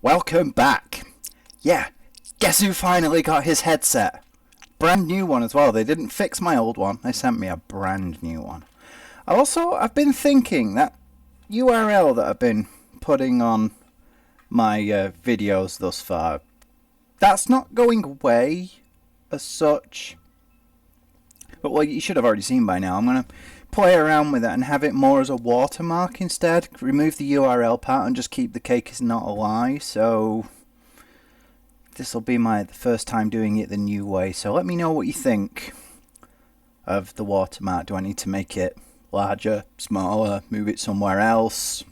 Welcome back. Yeah, guess who finally got his headset? Brand new one as well. They didn't fix my old one. They sent me a brand new one. I've been thinking that URL that I've been putting on my videos thus far, that's not going away as such. But well, you should have already seen by now. I'm going to play around with it and have it more as a watermark instead. Remove the URL part and just keep the cake is not a lie. So this will be the first time doing it the new way. So let me know what you think of the watermark. Do I need to make it larger, smaller, move it somewhere else?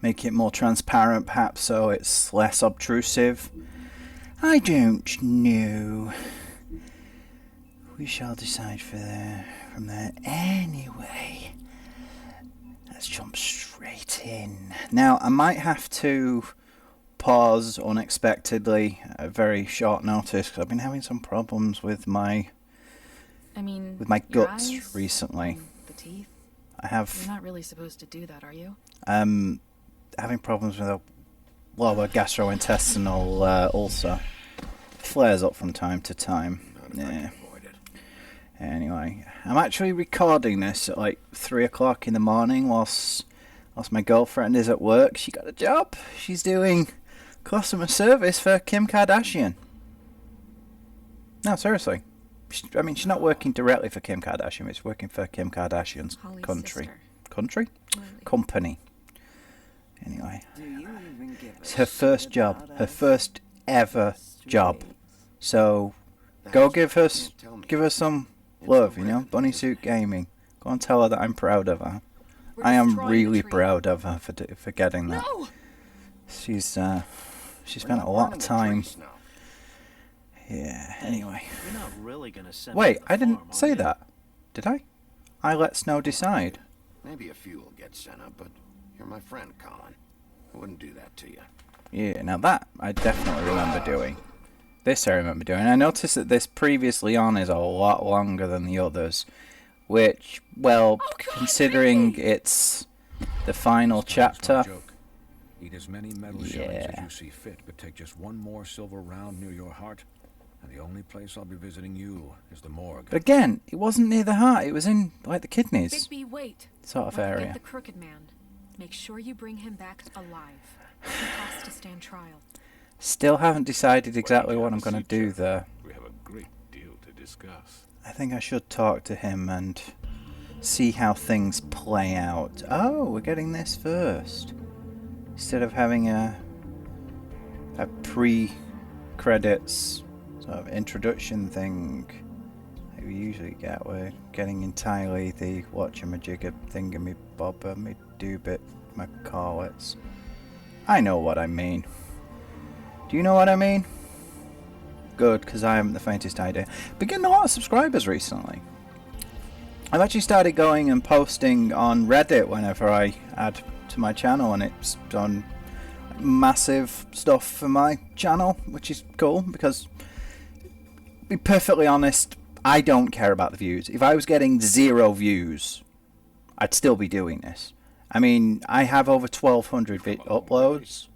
Make it more transparent perhaps so it's less obtrusive? I don't know. We shall decide from there. Anyway, let's jump straight in. Now, I might have to pause unexpectedly at very short notice because I've been having some problems with my guts eyes, recently. The teeth. I have. You're not really supposed to do that, are you? Having problems with a lower gastrointestinal ulcer. Flares up from time to time. Yeah. Anyway, I'm actually recording this at like 3 o'clock in the morning whilst my girlfriend is at work. She got a job. She's doing customer service for Kim Kardashian. No, seriously. She's not working directly for Kim Kardashian. It's working for Kim Kardashian's company. Anyway, it's her first job. Her first ever job. So, go give her some love, Bunny Suit Gaming. Go and tell her that I'm proud of her. I am really proud of her for getting that. No! She spent a lot of time. Yeah, anyway. Wait, I didn't say that. Did I? I let Snow decide. Maybe a few will get sent up, but you're my friend, Colin. I wouldn't do that to you. Yeah, now that I definitely remember doing. This I remember doing. I noticed that this previously on is a lot longer than the others, which, well, considering it's the final chapter. Eat as many metal shillings as you see fit, but take just one more silver round near your heart, and the only place I'll be visiting you is the morgue. But again, it wasn't near the heart. It was in, like, the kidneys. Bigby, wait. Sort of area. Get the crooked man. Make sure you bring him back alive. He has to stand trial. Still haven't decided exactly what I'm going to do there. We have a great deal to discuss. I think I should talk to him and see how things play out. Oh, we're getting this first. Instead of having a pre-credits sort of introduction thing that we usually get, we're getting entirely the whatchamajigger thingamy bobber me doobit McCallets. I know what I mean. Do you know what I mean? Good, because I haven't the faintest idea. Been getting a lot of subscribers recently. I've actually started going and posting on Reddit whenever I add to my channel, and it's done massive stuff for my channel, which is cool, because, to be perfectly honest, I don't care about the views. If I was getting 0 views, I'd still be doing this. I mean, I have over 1,200 uploads.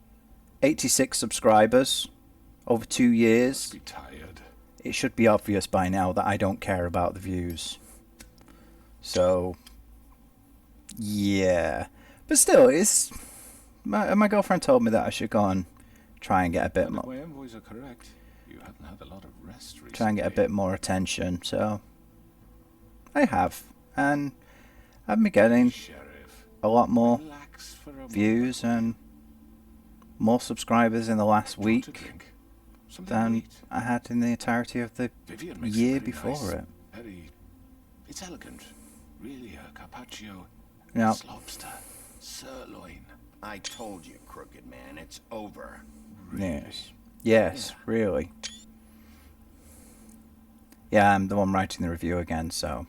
86 subscribers over 2 years. Be tired. It should be obvious by now that I don't care about the views. So, yeah. But still, it's my girlfriend told me that I should go and try and get a bit more. My envoys are correct. You haven't had a lot of rest recently. Try and get a bit more attention. So, I have, and I've been getting a lot more views and more subscribers in the last week than I had in the entirety of the year before it. It's elegant. Really, a carpaccio. No. It's lobster. Sirloin. I told you, crooked man, it's over. Really? Yes, really. Yeah, I'm the one writing the review again, so.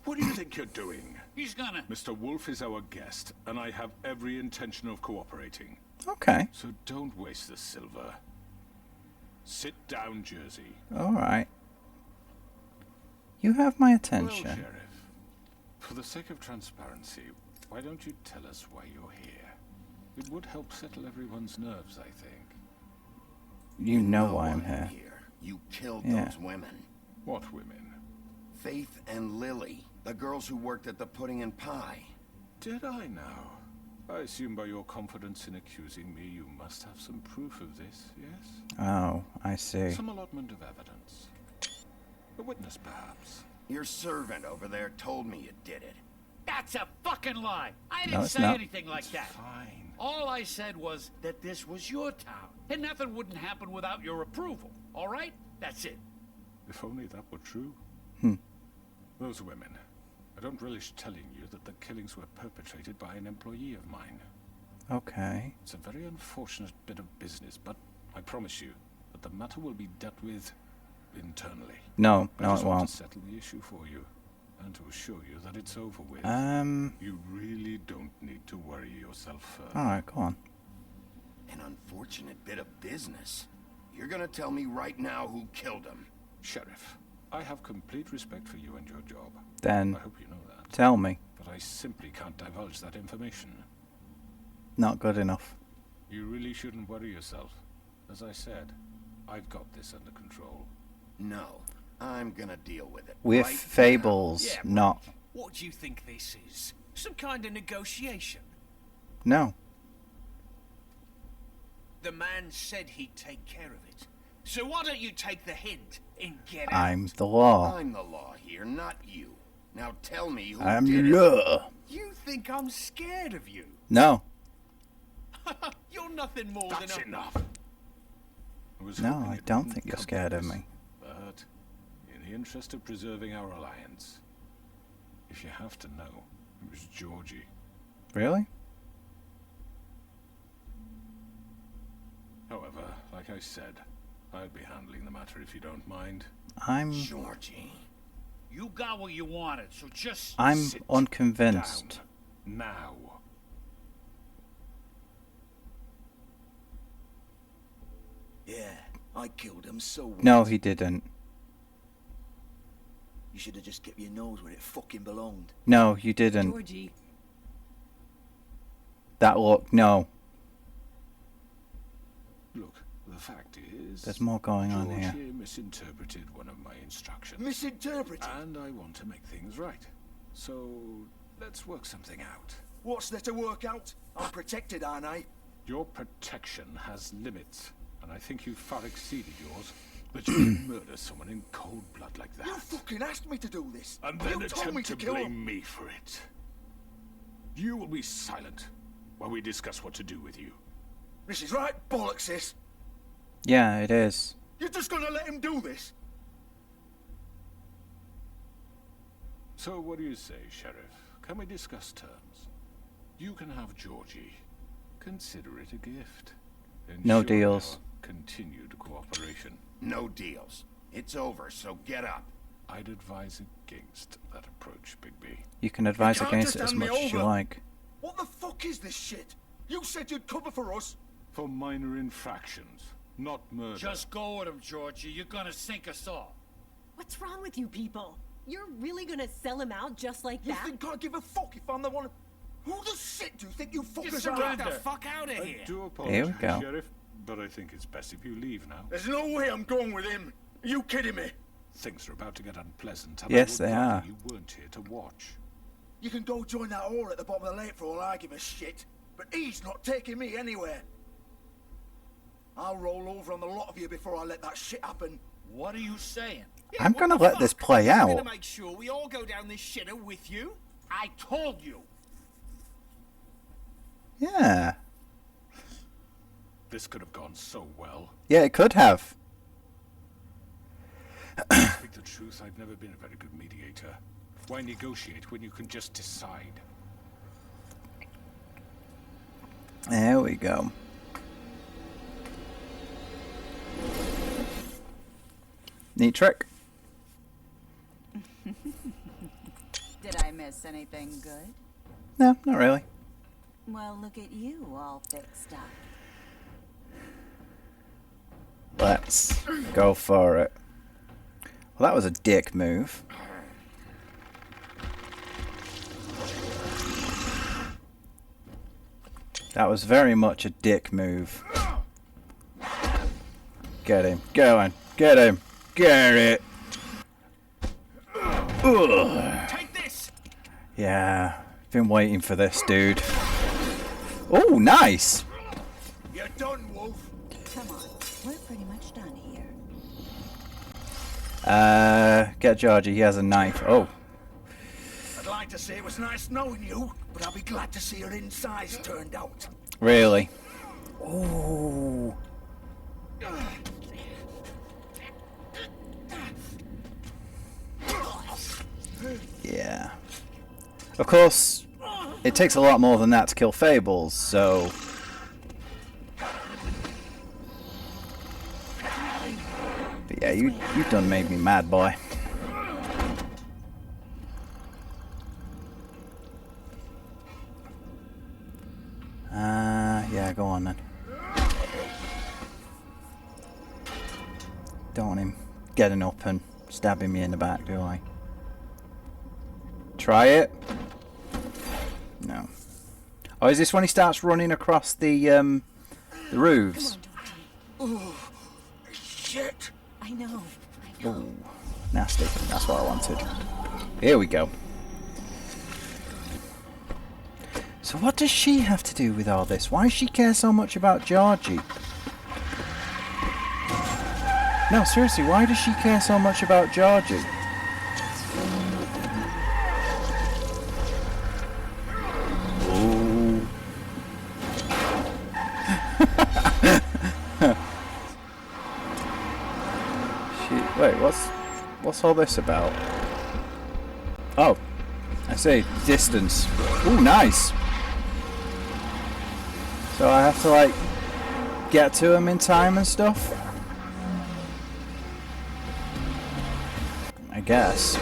What do you think you're doing? He's gonna... Mr. Wolf is our guest, and I have every intention of cooperating. Okay. So don't waste the silver. Sit down, Jersey. Alright. You have my attention. Well, Sheriff, for the sake of transparency, why don't you tell us why you're here? It would help settle everyone's nerves, I think. You know why I'm here. You killed Yeah. those women. What women? Faith and Lily, the girls who worked at the Pudding and Pie. Did I now? I assume by your confidence in accusing me, you must have some proof of this, yes? Oh, I see. Some allotment of evidence. A witness, perhaps. Your servant over there told me you did it. That's a fucking lie. I No, didn't it's say not. anything like that. Fine. All I said was that this was your town, and nothing wouldn't happen without your approval. All right? That's it. If only that were true. Those women. I don't relish telling you that the killings were perpetrated by an employee of mine. Okay. It's a very unfortunate bit of business, but I promise you that the matter will be dealt with internally. No, I no, just it want won't. to settle the issue for you, and to assure you that it's over with. Alright, You really don't need to worry yourself further. go on. An unfortunate bit of business. You're gonna tell me right now who killed him. Sheriff, I have complete respect for you and your job. Then, I hope you know that. tell me. But I simply can't divulge that information. Not good enough. You really shouldn't worry yourself. As I said, I've got this under control. No, I'm gonna deal with it. With right Fables, Yeah, not... What do you think this is? Some kind of negotiation? No. The man said he'd take care of it. So why don't you take the hint and get out? I'm the now. law. I'm the law here, not you. Now tell me who I'm did it. law. You think I'm scared of you? No. You're nothing more That's than a... enough. I was No, hoping I it don't wouldn't think you're come to scared of this, me. But in the interest of preserving our alliance, if you have to know, it was Georgie. Really? However, like I said, I'll be handling the matter if you don't mind. I'm Georgie. You got what you wanted, so just... Sit unconvinced. down. Now. Yeah, I killed him, so what? No, he didn't. You should have just kept your nose where it fucking belonged. No, you didn't. Georgie. That look, no. Look, the fact is... There's more going on here. Georgie misinterpreted one of my instructions. Misinterpreted? And I want to make things right. So, let's work something out. What's there to work out? I'm protected, aren't I? Your protection has limits, and I think you've far exceeded yours. But you can murder someone in cold blood like that. You fucking asked me to do this. And then you told me attempt to to kill blame him. me for it. You will be silent while we discuss what to do with you. This is right bollocks, sis. Yeah, it is. You're just gonna let him do this? So what do you say, Sheriff? Can we discuss terms? You can have Georgie. Consider it a gift. No Ensure deals. our continued cooperation. No deals. It's over, so get up. I'd advise against that approach, Bigby. You can advise can't against just it as hand me much as you over. like. What the fuck is this shit? You said you'd cover for us. For minor infractions, not murder. Just go with him, Georgie. You're gonna sink us all. What's wrong with you people? You're really gonna sell him out just like You that? think I give a fuck if I'm the one? Who the shit do you think you fuckers are? surrender. Get the fuck out of I here! do apologize, Here we go. Sheriff, but I think it's best if you leave now. There's no way I'm going with him. Are you kidding me? Things are about to get unpleasant, and Yes, I would they rather are. you weren't here to watch. You can go join that whore at the bottom of the lake for all I give a shit. But he's not taking me anywhere. I'll roll over on the lot of you before I let that shit happen. What are you saying? Yeah, I'm what gonna the let this fuck? play You're out. gonna make sure we all go down this shitter with you? I told you. Yeah. This could have gone so well. Yeah, it could have. To speak the truth, I've never been a very good mediator. Why negotiate when you can just decide? There we go. Neat trick. Did I miss anything good? No, not really. Well, look at you, all fixed up. Let's go for it. Well, that was a dick move. That was very much a dick move. Get him. Go on. Get him. Get it. Ugh. Take this. Yeah. Been waiting for this, dude. Oh, nice. You're done, Wolf. Come on, we're pretty much done here. Get Georgie. He has a knife. Oh. I'd like to say it was nice knowing you, but I'll be glad to see your insides turned out. Really? Oh. Yeah. Of course, it takes a lot more than that to kill Fables, so... But yeah, you done made me mad, boy. Yeah, go on then. Don't want him getting up and stabbing me in the back, do I? Try it? No. Oh, is this when he starts running across the roofs? Oh, shit. I know. Ooh, nasty. That's what I wanted. Here we go. So what does she have to do with all this? Why does she care so much about Georgie? No, seriously, why does she care so much about Georgie? Ooh. Wait, what's all this about? Oh, I see. Distance. Ooh, nice. So I have to, like, get to him in time and stuff? I guess.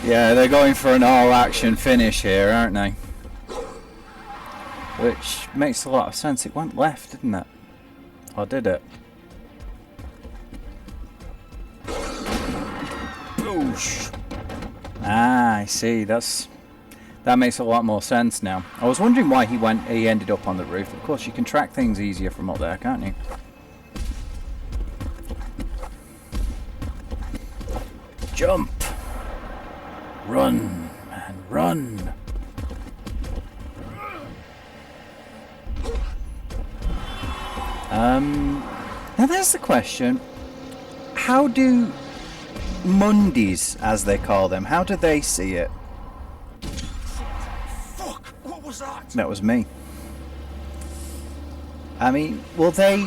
Yeah, they're going for an all-action finish here, aren't they? Which makes a lot of sense. It went left, didn't it? Or did it? Boosh! Ah, I see. That makes a lot more sense now. I was wondering why he ended up on the roof. Of course, you can track things easier from up there, can't you? Jump! Run, man, run! Now there's the question. How do Mundies, as they call them, how do they see it? Fuck, what was that? That was me. I mean, will they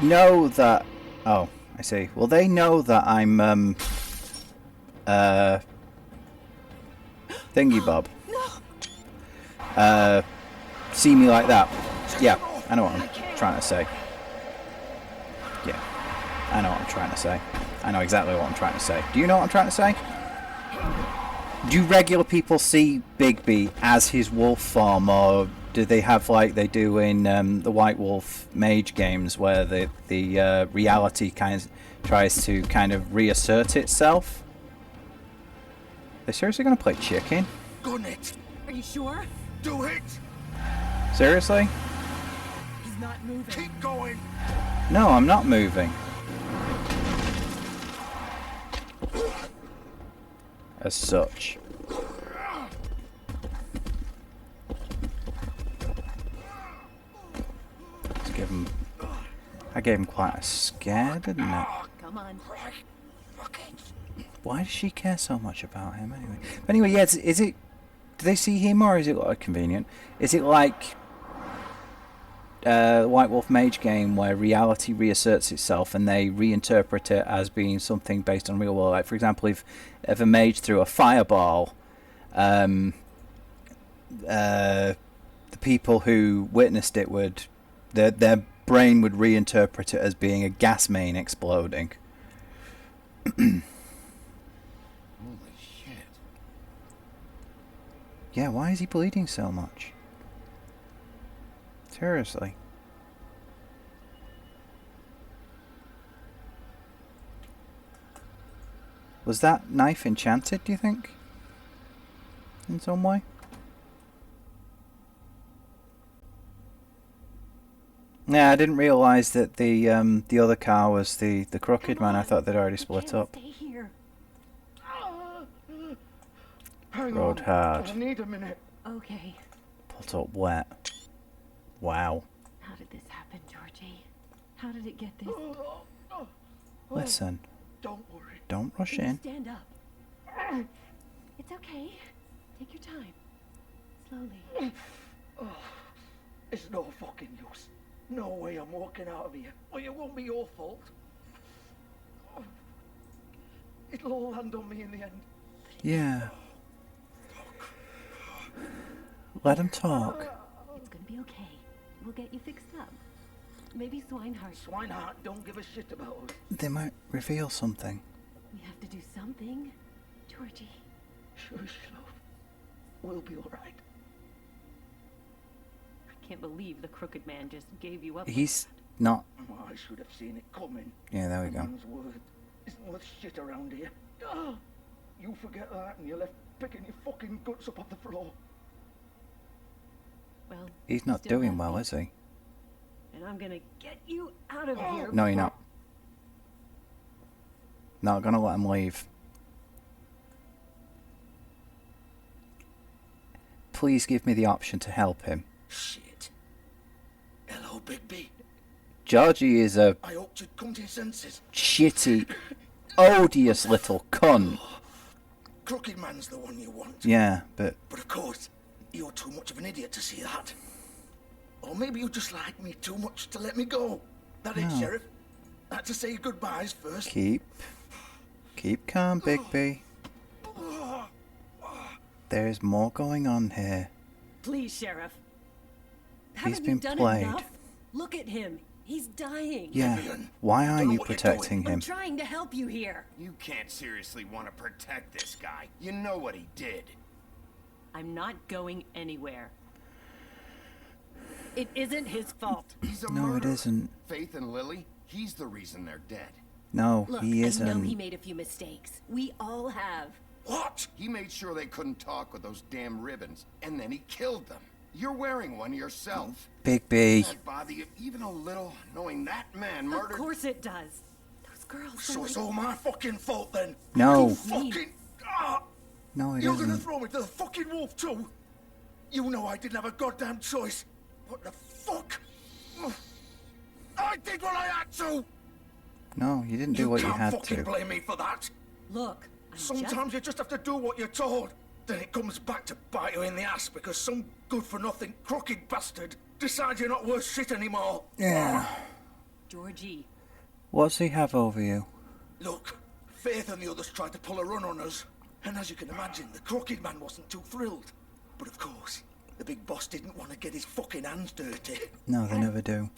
know that... Oh, I see. Will they know that I'm, Thingy Bob? See me like that? Yeah, I know what I'm trying to say. Yeah, I know what I'm trying to say. I know exactly what I'm trying to say. Do you know what I'm trying to say? Do regular people see Bigby as his wolf form, or do they have, like they do in the White Wolf mage games, where the reality kind of tries to kind of reassert itself? They seriously gonna play chicken? Gun it. Are you sure? Do it. Seriously? He's not moving. Keep going. No, I'm not moving. As such. Let's give him... I gave him quite a scare, didn't I? Come on. Why does she care so much about him anyway? But anyway, yeah, is it... Do they see him, or is it like convenient? Is it like... White Wolf Mage game where reality reasserts itself and they reinterpret it as being something based on real world? Like, for example, if a mage threw a fireball, the people who witnessed it would... Their brain would reinterpret it as being a gas main exploding. Holy shit. Yeah, why is he bleeding so much? Seriously. Was that knife enchanted, do you think? in some way. Yeah, I didn't realise that the other car was the crooked man. I thought they'd already split up. Stay here. Rode hard. I need a minute. Okay. Put up wet. Wow. How did this happen, Georgie? How did it get this? Listen. Don't worry. Don't rush Can you in. stand up. It's okay. Take your time. Slowly. It's no fucking use. No way I'm walking out of here. Well, it won't be your fault. It'll all land on me in the end. Yeah. Let him talk. It's gonna be okay. We'll get you fixed up. Maybe Swinehart. Swinehart don't give a shit about us. They might reveal something. We have to do something. Georgie. Shush, love. We'll be alright. I can't believe the crooked man just gave you up. He's not. Oh, I should have seen it coming. Yeah, there we A go. man's word isn't worth shit around here. You forget that and you're left picking your fucking guts up off the floor. Well, He's not still doing got well, me. is he? And I'm gonna get you out of here. No, you're not. Not gonna let him leave. Please give me the option to help him. Shit. Hello, Bigby. Georgie is a I hoped you'd come to your senses. shitty, odious little cunt. Crooked man's the one you want. Yeah, but But of course, you're too much of an idiot to see that. Or maybe you just like me too much to let me go. That it, No. Sheriff. I had to say goodbyes first. keep calm, Bigby. There's more going on here. Please, Sheriff. He's Haven't been you done played. enough? Look at him. He's dying. Yeah. Vivian, Why don't aren't know you what you're protecting doing. him? I'm trying to help you here. You can't seriously want to protect this guy. You know what he did. I'm not going anywhere. It isn't his fault. He's a No, it murderer. isn't. Faith and Lily, he's the reason they're dead. No, Look, he I isn't. know he made a few mistakes. We all have. What? He made sure they couldn't talk with those damn ribbons, and then he killed them. You're wearing one yourself. Bigby. Does that bother you even a little, knowing that man murdered... Of course it does. Those girls. So it's all my fucking fault then? No. You fucking... Ah! No, it You're gonna isn't. throw me to the fucking wolf too? You know I didn't have a goddamn choice. What the fuck? I did what I had to! No, you didn't do what you can't had fucking to. blame me for that. Look, I'm Sometimes you just have to do what you're told. Then it comes back to bite you in the ass because some good-for-nothing crooked bastard decides you're not worth shit anymore. Yeah. Georgie. What's he have over you? Look, Faith and the others tried to pull a run on us. And as you can imagine, the crooked man wasn't too thrilled. But of course, the big boss didn't want to get his fucking hands dirty. No, they never do.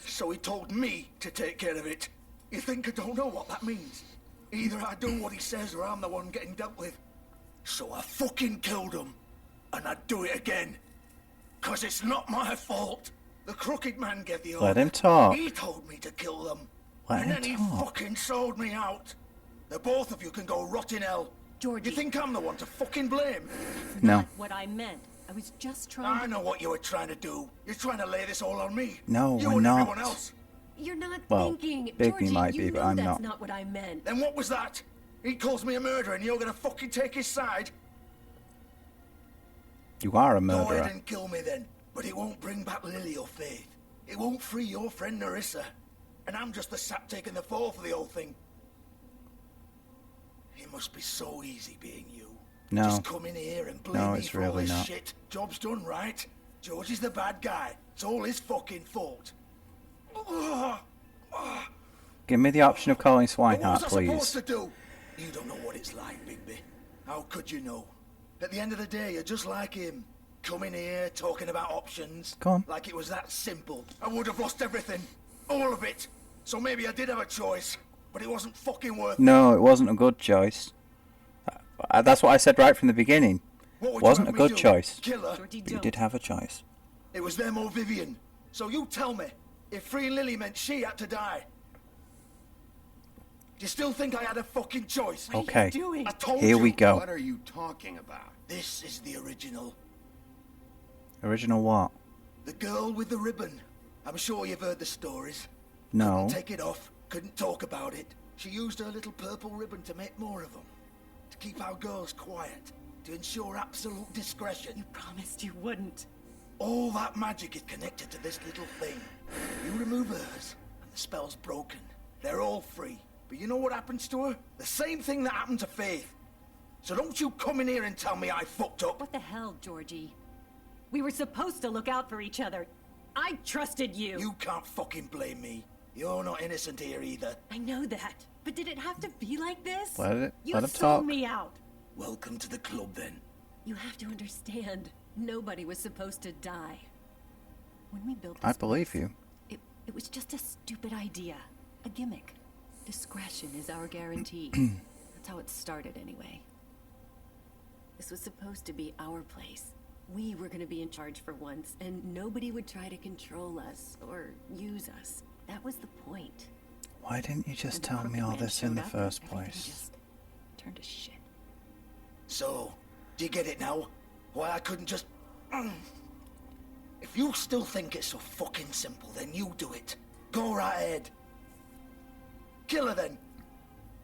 So he told me to take care of it. You think I don't know what that means? Either I do what he says or I'm the one getting dealt with. So I fucking killed him. And I'd do it again. 'Cause it's not my fault. The crooked man gave the order. Let him talk. He told me to kill them. Let and him then he talk. fucking sold me out. The both of you can go rot in hell. Georgie. You think I'm the one to fucking blame? No. Not what I meant. I was just trying I know what you were trying to do. You're trying to lay this all on me. No, you we're and not. everyone else. You're not Well, thinking. Bigby Georgie, might you be, but know I'm that's not. what I meant. Then what was that? He calls me a murderer and you're gonna fucking take his side? You are a Go ahead murderer. and kill me then. But it won't bring back Lily or Faith. It won't free your friend Narissa. And I'm just the sap taking the fall for the whole thing. It must be so easy being you. No. Just come in here and blame No, me it's for all really this not. shit. Job's done, right? Georgie's the bad guy. It's all his fucking fault. Give me the option of calling But what Swinehart, was I supposed please. to do? You don't know what it's like, Bigby. How could you know? At the end of the day, you're just like him. Coming here, talking about options. Go on. Like it was that simple. I would have lost everything. All of it. So maybe I did have a choice. But it wasn't fucking worth it. No, it wasn't a good choice. That's what I said right from the beginning. What would you Wasn't a have me good do? choice. Kill her? Georgie, But you don't. did have a choice. It was them or Vivian. So you tell me, if freeing Lily meant she had to die, do you still think I had a fucking choice? Okay. doing? I told Here you. we go. What are you talking about? This is the original. Original what? The girl with the ribbon. I'm sure you've heard the stories. No. Couldn't take it off, couldn't talk about it. She used her little purple ribbon to make more of them. To keep our girls quiet. To ensure absolute discretion. You promised you wouldn't. All that magic is connected to this little thing. You remove hers, and the spell's broken. They're all free. But you know what happens to her? The same thing that happened to Faith. So don't you come in here and tell me I fucked up. What the hell, Georgie? We were supposed to look out for each other. I trusted you. You can't fucking blame me. You're not innocent here either. I know that. But did it have to be like this? Let him You talk. sold me out. Welcome to the club, then. You have to understand. Nobody was supposed to die. When we built I this believe place, you. It was just a stupid idea. A gimmick. Discretion is our guarantee. That's how it started, anyway. This was supposed to be our place. We were going to be in charge for once, and nobody would try to control us or use us. That was the point. Why didn't you just When the tell me crooked all man this in showed the up, first everything place? just turned to shit. So, do you get it now? Why I couldn't just... If you still think it's so fucking simple, then you do it. Go right ahead. Kill her then.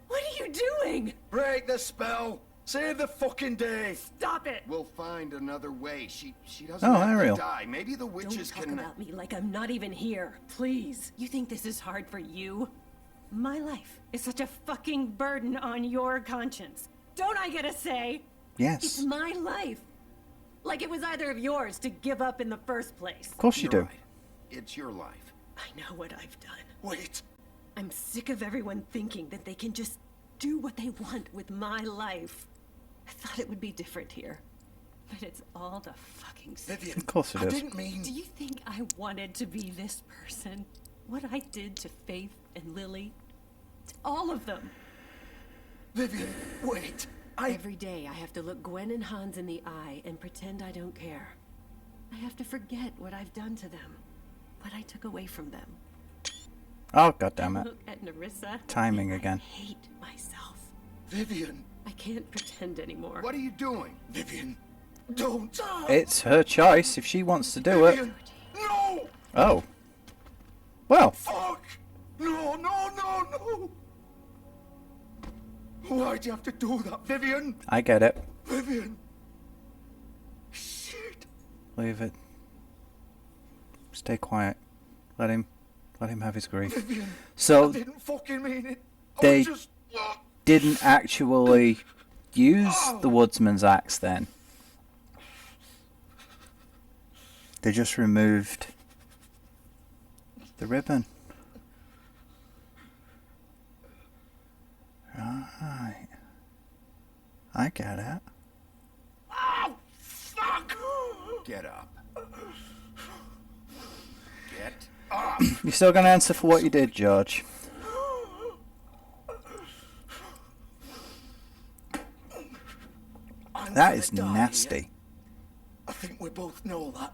What are you doing? Break the spell. Save the fucking day. Stop it! We'll find another way. She doesn't Oh, have Ariel. to die. Maybe the Don't witches talk can... about me like I'm not even here, please. You think this is hard for you? My life is such a fucking burden on your conscience. Don't I get a say? Yes. It's my life. Like it was either of yours to give up in the first place. Of course you You're do. right. It's your life. I know what I've done. Wait. I'm sick of everyone thinking that they can just do what they want with my life. I thought it would be different here. But it's all the fucking same. Vivian, Of course it I is. didn't mean... Do you think I wanted to be this person? What I did to Faith and Lily? To all of them. Vivian, wait. Every day I have to look Gwen and Hans in the eye and pretend I don't care. I have to forget what I've done to them. What I took away from them. Oh, goddammit. Look at Nerissa. Timing and again. I hate myself. Vivian. I can't pretend anymore. What are you doing? Vivian, don't. It's her choice if she wants to do it. Vivian, no. Oh. Well, Fuck. No, no, no, no. Why'd you have to do that, Vivian? I get it. Vivian. Shit. Leave it. Stay quiet. Let him have his grief. Vivian. I So didn't fucking mean it. I They- was just... didn't actually use the woodsman's axe then. They just removed the ribbon. Right. I get it. Oh, fuck. Get up. Get up. You're still gonna answer for what you did, George. I'm That gonna is die, nasty. yeah? I think we both know that.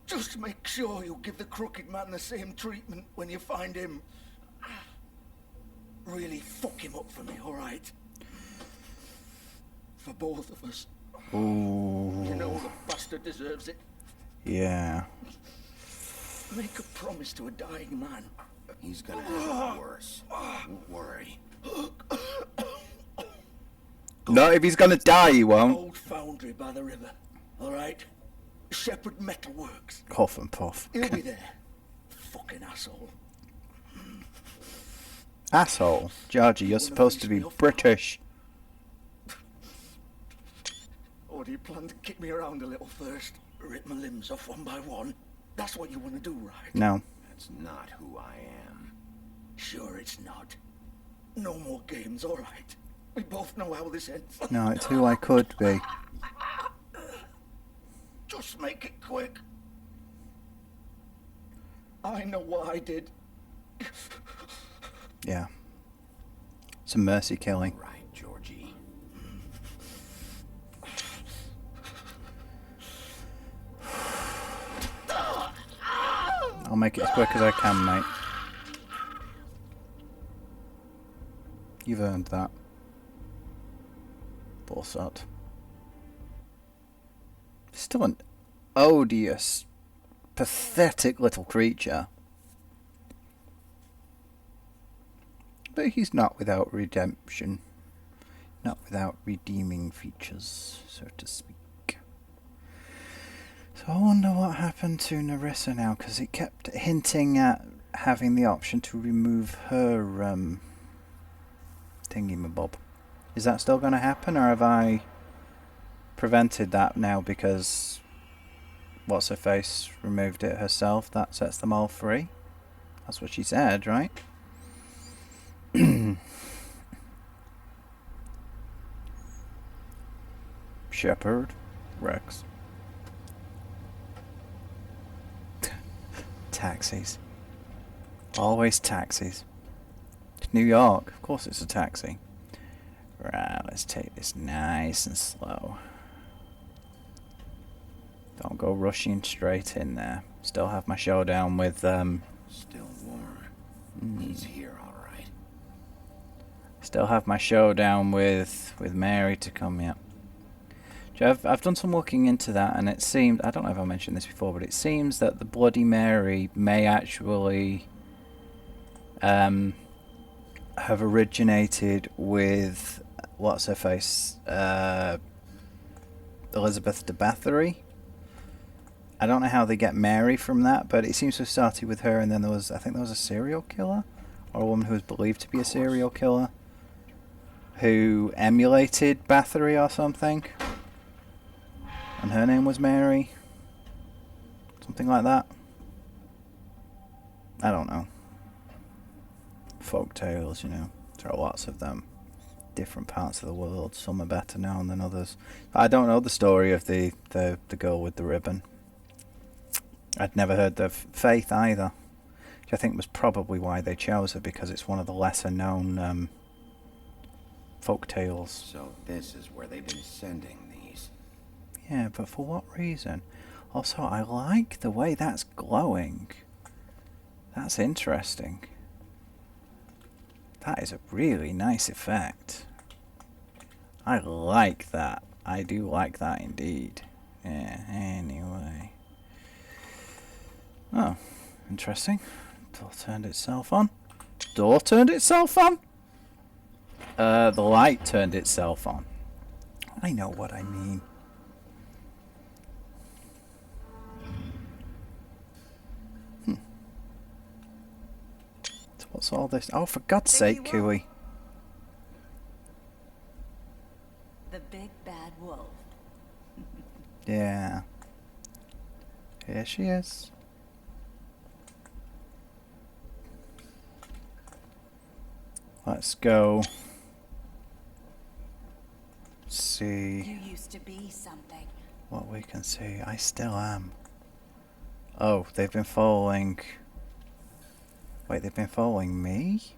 Just make sure you give the crooked man the same treatment when you find him. Really fuck him up for me, alright? For both of us. Ooh. You know the bastard deserves it. Yeah. Make a promise to a dying man. He's gonna have it worse. Don't worry. Not if he's gonna die, he won't. Old foundry by the river, alright? Shepherd Metalworks. Cough and puff. He'll be there. Fucking asshole. Asshole. Georgie, you're supposed to be British. Or do you plan to kick me around a little first? Rip my limbs off one by one? That's what you want to do, right? No. That's not who I am. Sure it's not. No more games, alright? We both know how this ends. No, it's who I could be. Just make it quick. I know what I did. Yeah. It's a mercy killing. Right, Georgie. I'll make it as quick as I can, mate. You've earned that. Bullshit. still an odious, pathetic little creature. But he's not without redemption. Not without redeeming features, so to speak. So I wonder what happened to Nerissa now, because it kept hinting at having the option to remove her thingy-mabob. Is that still going to happen, or have I prevented that now because what's-her-face removed it herself? That sets them all free? That's what she said, right? Shepherd, Rex. Taxis. Always taxis. It's New York. Of course it's a taxi. Right, let's take this nice and slow. Don't go rushing straight in there. Still have my showdown with, Still warm. He's here, all right. Still have my showdown with Mary to come yet. I've done some looking into that, and it seemed, I don't know if I mentioned this before, but it seems that the Bloody Mary may actually have originated with what's-her-face, Elizabeth de Bathory. I don't know how they get Mary from that, but it seems to have started with her, and then I think there was a serial killer, or a woman who was believed to be a serial killer, who emulated Bathory or something. And her name was Mary. Something like that. I don't know. Folk tales, you know. There are lots of them. Different parts of the world. Some are better known than others. I don't know the story of the girl with the ribbon. I'd never heard of Faith either. Which I think was probably why they chose her, because it's one of the lesser known folk tales. So this is where they've been sending these. Yeah, but for what reason? Also, I like the way that's glowing. That's interesting. That is a really nice effect. I like that. I do like that indeed. Yeah, anyway. Oh, interesting. Door turned itself on. Door turned itself on? The light turned itself on. I know what I mean. So what's all this? Oh, for God's sake, Kiwi. The big bad wolf. Yeah. Here she is. Let's go. See You used to be something. what we can see. I still am. Oh, they've been following... Wait, they've been following me?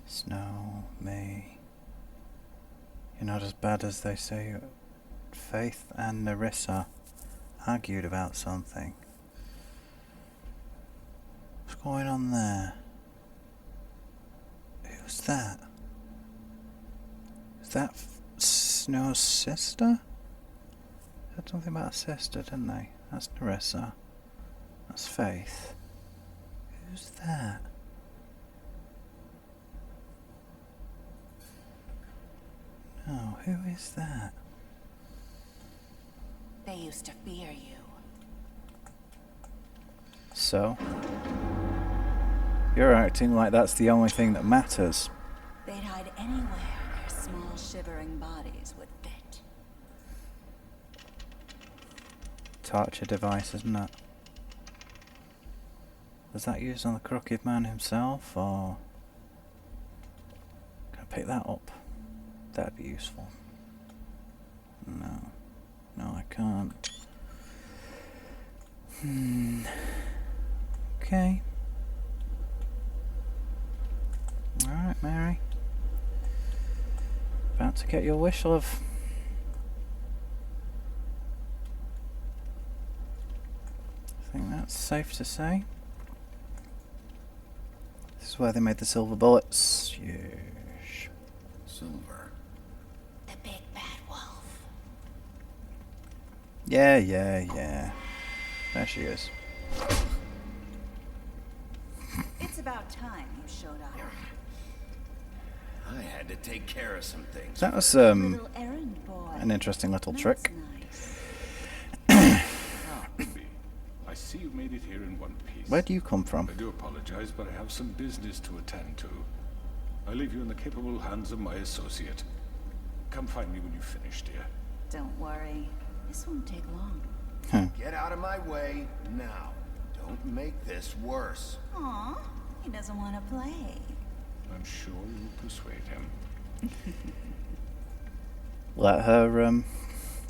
Snow, me. You're not as bad as they say. Faith and Nerissa argued about something. What's going on there? Who's that? Is that Snow's sister? Said something about a sister, didn't they? That's Nerissa. That's Faith. Who's that? No, who is that? They used to fear you. So? You're acting like that's the only thing that matters. They'd hide anywhere their small shivering bodies would fit. Torture device, isn't it? Was that used on the crooked man himself, or... Can I pick that up? That'd be useful. No. No, I can't. Okay. Alright, Mary. About to get your wish, love. I think that's safe to say. This is where they made the silver bullets. Yeah, Silver. The big bad wolf. Yeah, yeah, yeah. There she is. It's about time you showed up. I had to take care of some things. That was Little errand boy. an interesting little That's trick. nice. I see you made it here in one piece. Where do you come from? I do apologize, but I have some business to attend to. I leave you in the capable hands of my associate. Come find me when you finish, dear. Don't worry. This won't take long. Get out of my way now. Don't make this worse. Aw, he doesn't want to play. I'm sure you'll persuade him. Let her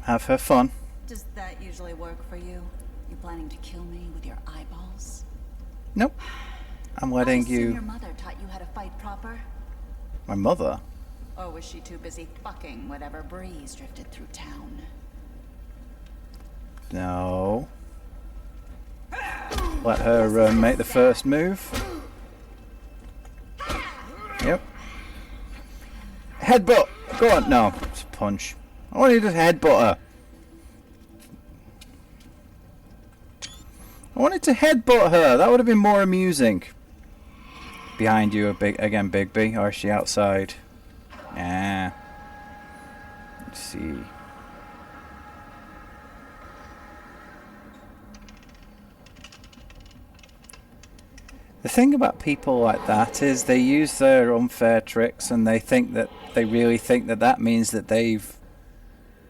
have her fun. Does that usually work for you? You planning to kill me with your eyeballs? Nope. I'm I letting assume you. your mother taught you how to fight proper? My mother. Or was she too busy fucking whatever breeze drifted through town? No. Let her make the first move. Yep. Headbutt! Go on. No, it's a punch. I want you to headbutt her. I wanted to headbutt her. That would have been more amusing. Behind you, Bigby. Or is she outside? Nah. Let's see. The thing about people like that is they use their unfair tricks and they really think that that means that they've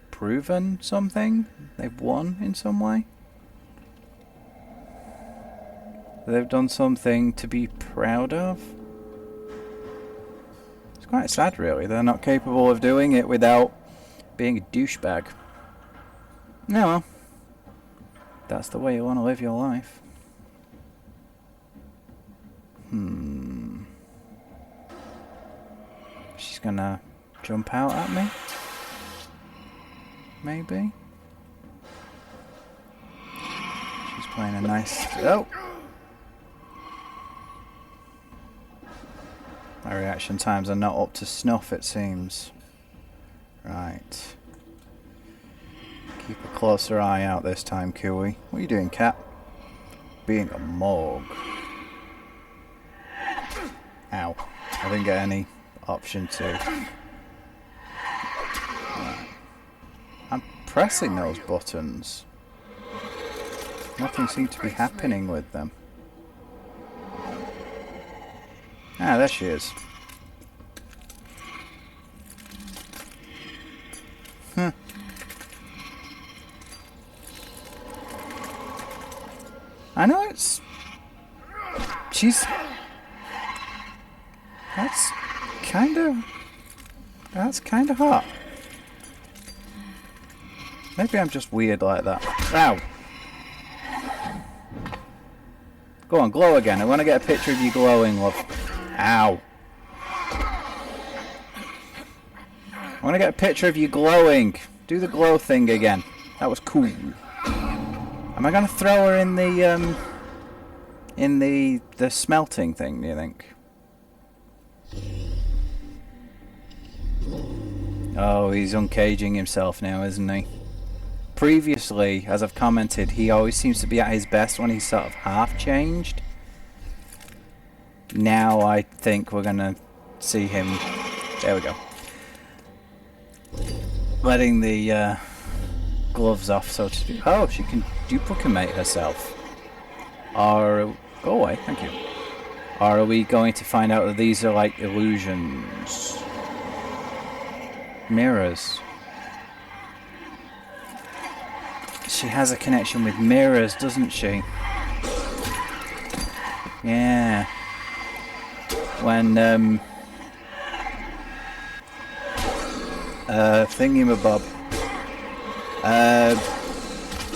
proven something. They've won in some way. They've done something to be proud of. It's quite sad, really. They're not capable of doing it without being a douchebag. No, well, that's the way you want to live your life. She's gonna jump out at me? Maybe? She's playing a nice... Oh! My reaction times are not up to snuff, it seems. Right. Keep a closer eye out this time, Kiwi. What are you doing, cat? Being a morgue. Ow. I didn't get any option to... Right. I'm pressing those buttons. Nothing seems to be happening with them. Ah, there she is. I know it's... She's... That's kind of hot. Maybe I'm just weird like that. Ow! Go on, glow again. I want to get a picture of you glowing, love. Ow. I want to get a picture of you glowing. Do the glow thing again. That was cool. Am I going to throw her in the smelting thing, do you think? Oh, he's uncaging himself now, isn't he? Previously, as I've commented, he always seems to be at his best when he's sort of half changed. Now I think we're gonna see him... There we go. Letting the gloves off, so to speak. Oh, she can duplicate herself. Or... Go away, thank you. Or are we going to find out that these are like illusions? Mirrors. She has a connection with mirrors, doesn't she? Yeah. When, thingamabob.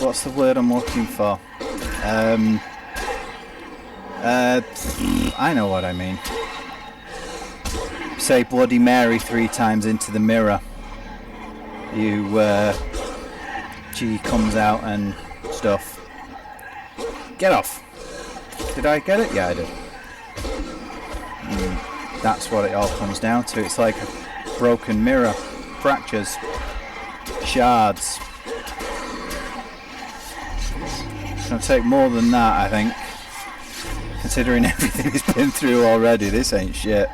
What's the word I'm looking for? I know what I mean. Say Bloody Mary 3 times into the mirror. She comes out and stuff. Get off. Did I get it? Yeah, I did. That's what it all comes down to. It's like broken mirror, fractures, shards. It's gonna take more than that, I think. Considering everything he's been through already, this ain't shit.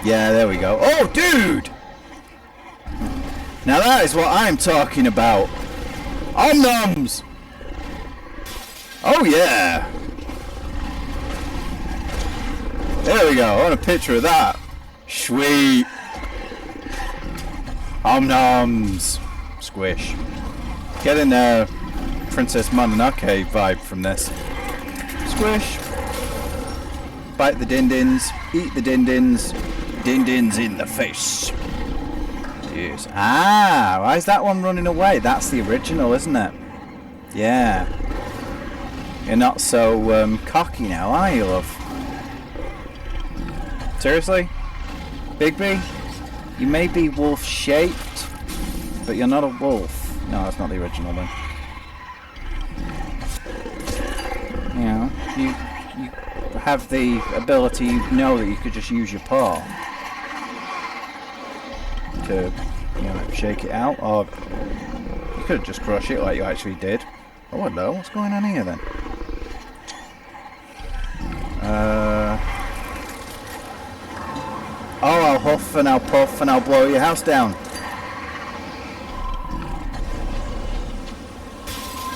Yeah, there we go. Oh, dude! Now that is what I'm talking about. Om-noms! Oh, yeah! There we go, I want a picture of that. Sweet! Om-noms! Squish. Getting a Princess Mononoke vibe from this. Squish. Bite the din-dins. Eat the din-dins. Din-dins in the face. Yes. Ah, why is that one running away? That's the original, isn't it? Yeah. You're not so cocky now, are you, love? Seriously? Bigby? You may be wolf-shaped, but you're not a wolf. No, that's not the original then. You know, you have the ability, you know that you could just use your paw to, you know, shake it out, or you could just crush it like you actually did. Oh, hello, what's going on here then? Oh, I'll huff and I'll puff and I'll blow your house down.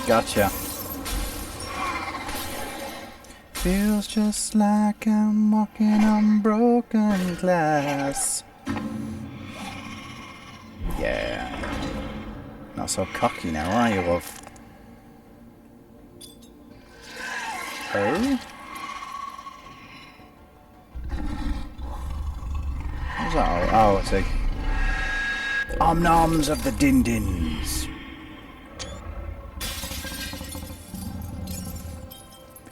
Gotcha. Feels just like I'm walking on broken glass. Yeah. Not so cocky now, are you, love? Oh? What's that? Oh, I see. Om-noms of the din-dins.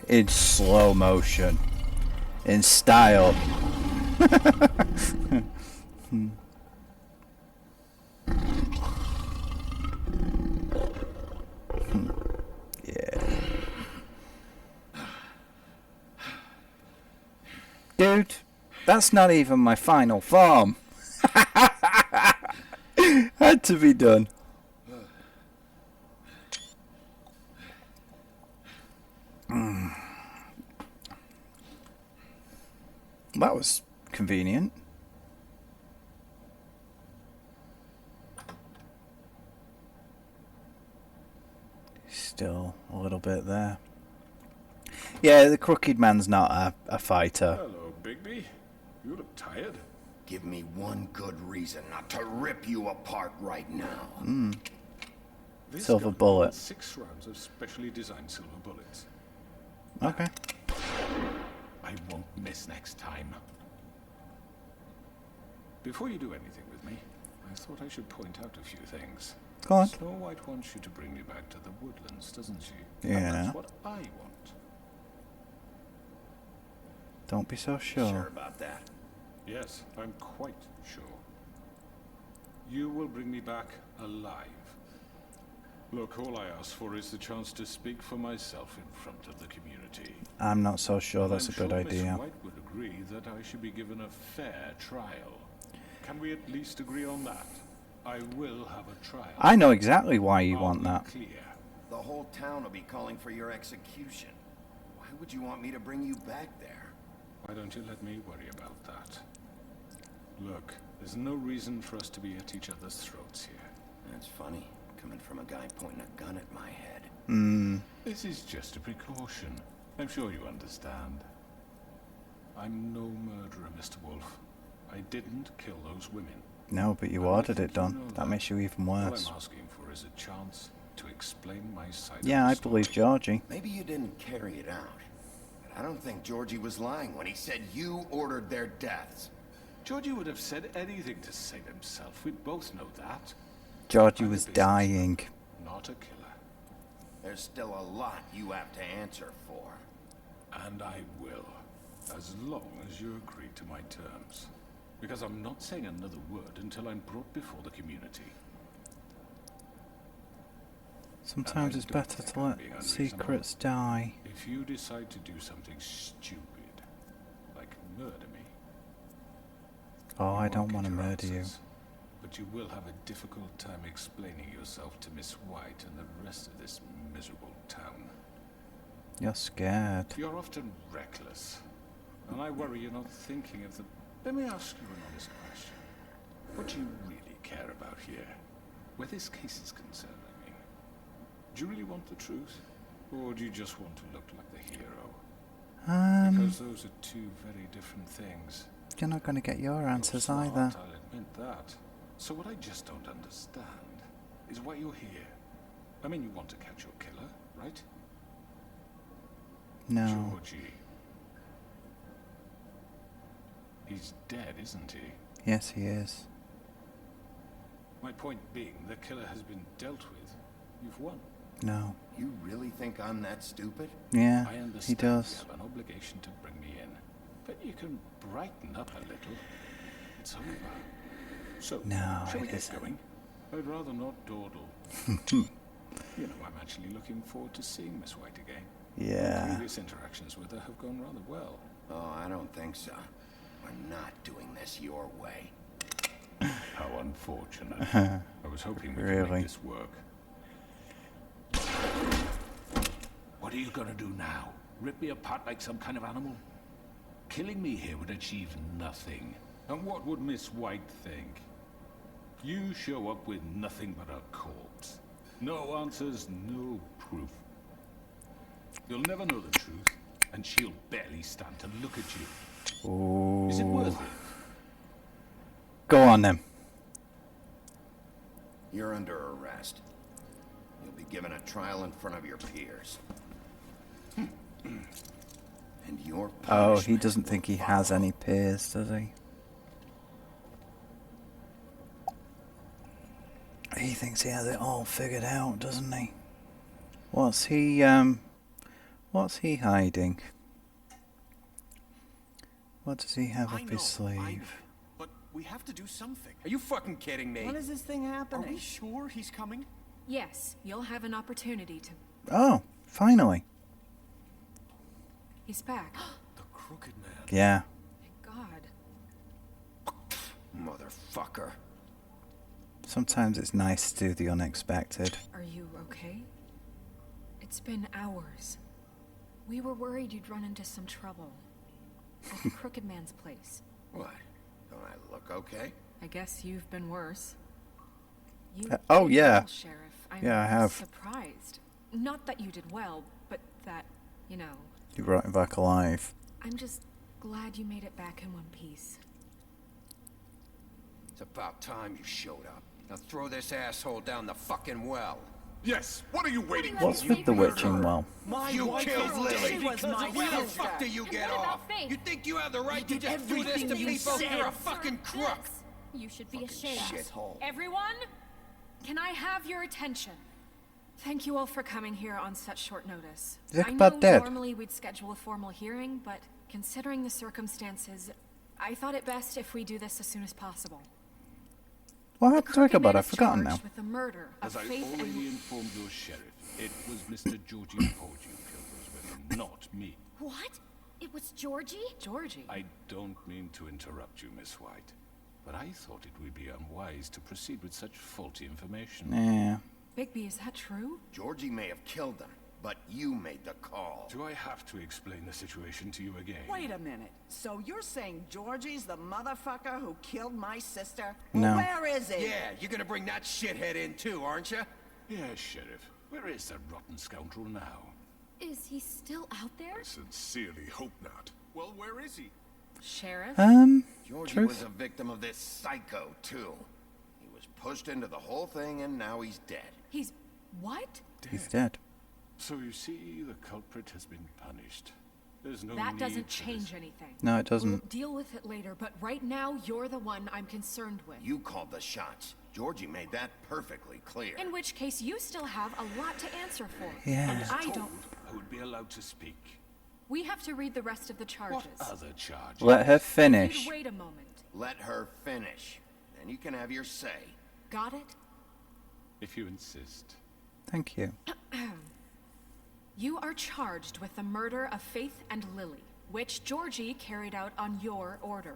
In slow motion. In style. Yeah. Dude, that's not even my final form. Had to be done. That was convenient. Still a little bit there. Yeah, the crooked man's not a fighter. Hello, Bigby. You look tired. Give me one good reason not to rip you apart right now. This Silver gun bullet. holds 6 rounds of specially designed silver bullets. Okay. I won't miss next time. Before you do anything with me, I thought I should point out a few things. Go on. Snow White wants you to bring me back to the woodlands, doesn't she? Yeah. And that's what I want. Don't be so Sure sure. about that? Yes, I'm quite sure. You will bring me back alive. Look, all I ask for is the chance to speak for myself in front of the community. I'm not so sure that's a good I'm idea. sure Miss White would agree that I should be given a fair trial. Can we at least agree on that? I will have a trial. I know exactly why you I'll want be that. clear. The whole town will be calling for your execution. Why would you want me to bring you back there? Why don't you let me worry about that? Look, there's no reason for us to be at each other's throats here. That's funny, coming from a guy pointing a gun at my head. This is just a precaution. I'm sure you understand. I'm no murderer, Mr. Wolf. I didn't kill those women. No, but you I ordered think it done. you know That makes you even All worse. I'm asking for is a chance to explain my side Yeah, of I the story. believe Georgie. Maybe you didn't carry it out. But I don't think Georgie was lying when he said you ordered their deaths. Georgie would have said anything to save himself. We both know that. Georgie I'm a was businessman, dying. not a killer. There's still a lot you have to answer for. And I will, as long as you agree to my terms. Because I'm not saying another word until I'm brought before the community. Sometimes I it's don't better think to I'm let being unreasonable. secrets die. If you decide to do something stupid, like murder me, Oh, I You don't won't want to get your murder you. answers, but you will have a difficult time explaining yourself to Miss White and the rest of this miserable town. You're scared. You're often reckless, and I worry you're not thinking of the... Let me ask you an honest question. What do you really care about here? Where this case is concerned, I mean. Do you really want the truth? Or do you just want to look like the hero? Because those are two very different things. You're not going to get your answers Smart, either. I'll admit that. So what I just don't understand is why you're here. I mean, you want to catch your killer, right? No. Georgie. He's dead, isn't he? Yes, he is. My point being, the killer has been dealt with. You've won. No. You really think I'm that stupid? Yeah, I understand he does. you have an obligation to bring me in. But you can brighten up a little. It's over. So, No, shall we it get isn't. going? I'd rather not dawdle. You know, I'm actually looking forward to seeing Miss White again. Yeah. Previous interactions with her have gone rather well. Oh, I don't think so. We're not doing this your way. How unfortunate. I was hoping we could Really? make this work. What are you gonna do now? Rip me apart like some kind of animal? Killing me here would achieve nothing. And what would Miss White think? You show up with nothing but a corpse. No answers, no proof. You'll never know the truth, and she'll barely stand to look at you. Ooh. Is it worth it? Go on then. You're under arrest. You'll be given a trial in front of your peers. And your Oh, he punishment doesn't think he will has follow. any peers, does he? He thinks he has it all figured out, doesn't he? What's he hiding? What does he have I up know, his sleeve? but we have to do something. Are you fucking kidding me? When is this thing Are happening? we sure he's coming? Yes, you'll have an opportunity to... Oh, finally. He's back. The Crooked Man. Yeah. Thank God. Motherfucker. Sometimes it's nice to do the unexpected. Are you okay? It's been hours. We were worried you'd run into some trouble. At the Crooked Man's place. What? Don't I look okay? I guess you've been worse. You oh, did yeah. well, Sheriff. I'm Yeah, I have. surprised. Not that you did well, but that, you know... You brought him back alive. I'm just glad you made it back in one piece. It's about time you showed up. Now throw this asshole down the fucking well. Yes, what are you waiting What's with the witching well? You killed Lily. She was my Where the sister. fuck do you get what about off? Faith? You think you have the right to did just do this to everything you people? said. You're a fucking crook. You should be ashamed. Shithole. Everyone, can I have your attention? Thank you all for coming here on such short notice. Is I Ichabod know dead? normally we'd schedule a formal hearing, but considering the circumstances, I thought it best if we do this as soon as possible. What The happened to Crooked Ichabod? Man I've is forgotten now. charged with the murder of As I Faith already and... informed your sheriff, it was Mr. Georgie Porge who killed those women, not me. What? It was Georgie? Georgie? I don't mean to interrupt you, Miss White, but I thought it would be unwise to proceed with such faulty information. Yeah. Bigby, is that true? Georgie may have killed them, but you made the call. Do I have to explain the situation to you again? Wait a minute. So you're saying Georgie's the motherfucker who killed my sister? No. Where is he? Yeah, you're gonna bring that shithead in too, aren't you? Yes, Sheriff. Where is that rotten scoundrel now? Is he still out there? Sincerely hope not. Well, where is he? Sheriff? Georgie truth? was a victim of this psycho, too. He was pushed into the whole thing, and now he's dead. He's... what? He's dead. So you see, the culprit has been punished. There's no That need doesn't for change this. anything. No, it We'll doesn't. deal with it later, but right now, you're the one I'm concerned with. You called the shots. Georgie made that perfectly clear. In which case, you still have a lot to answer for. Yeah. And I Told don't... I would be allowed to speak. We have to read the rest of the charges. What other charges? Let her If finish. you'd wait a moment. Let her finish. Then you can have your say. Got it? If you insist. Thank you. You are charged with the murder of Faith and Lily, which Georgie carried out on your order.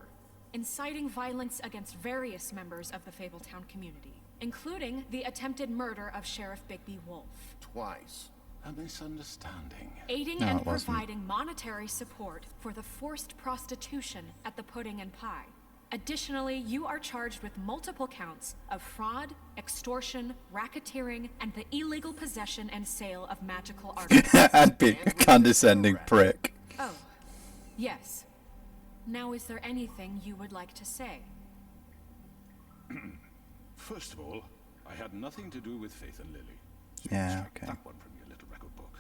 inciting violence against various members of the Fabletown community, including the attempted murder of Sheriff Bigby Wolf. Twice. A misunderstanding. Aiding No, and it wasn't. providing monetary support for the forced prostitution at the Pudding and Pie. Additionally, you are charged with multiple counts of fraud, extortion, racketeering, and the illegal possession and sale of magical articles. And being a condescending prick. Oh, yes. Now, is there anything you would like to say? First of all, I had nothing to do with Faith and Lily. So you Yeah, strike okay. that one from your little record book.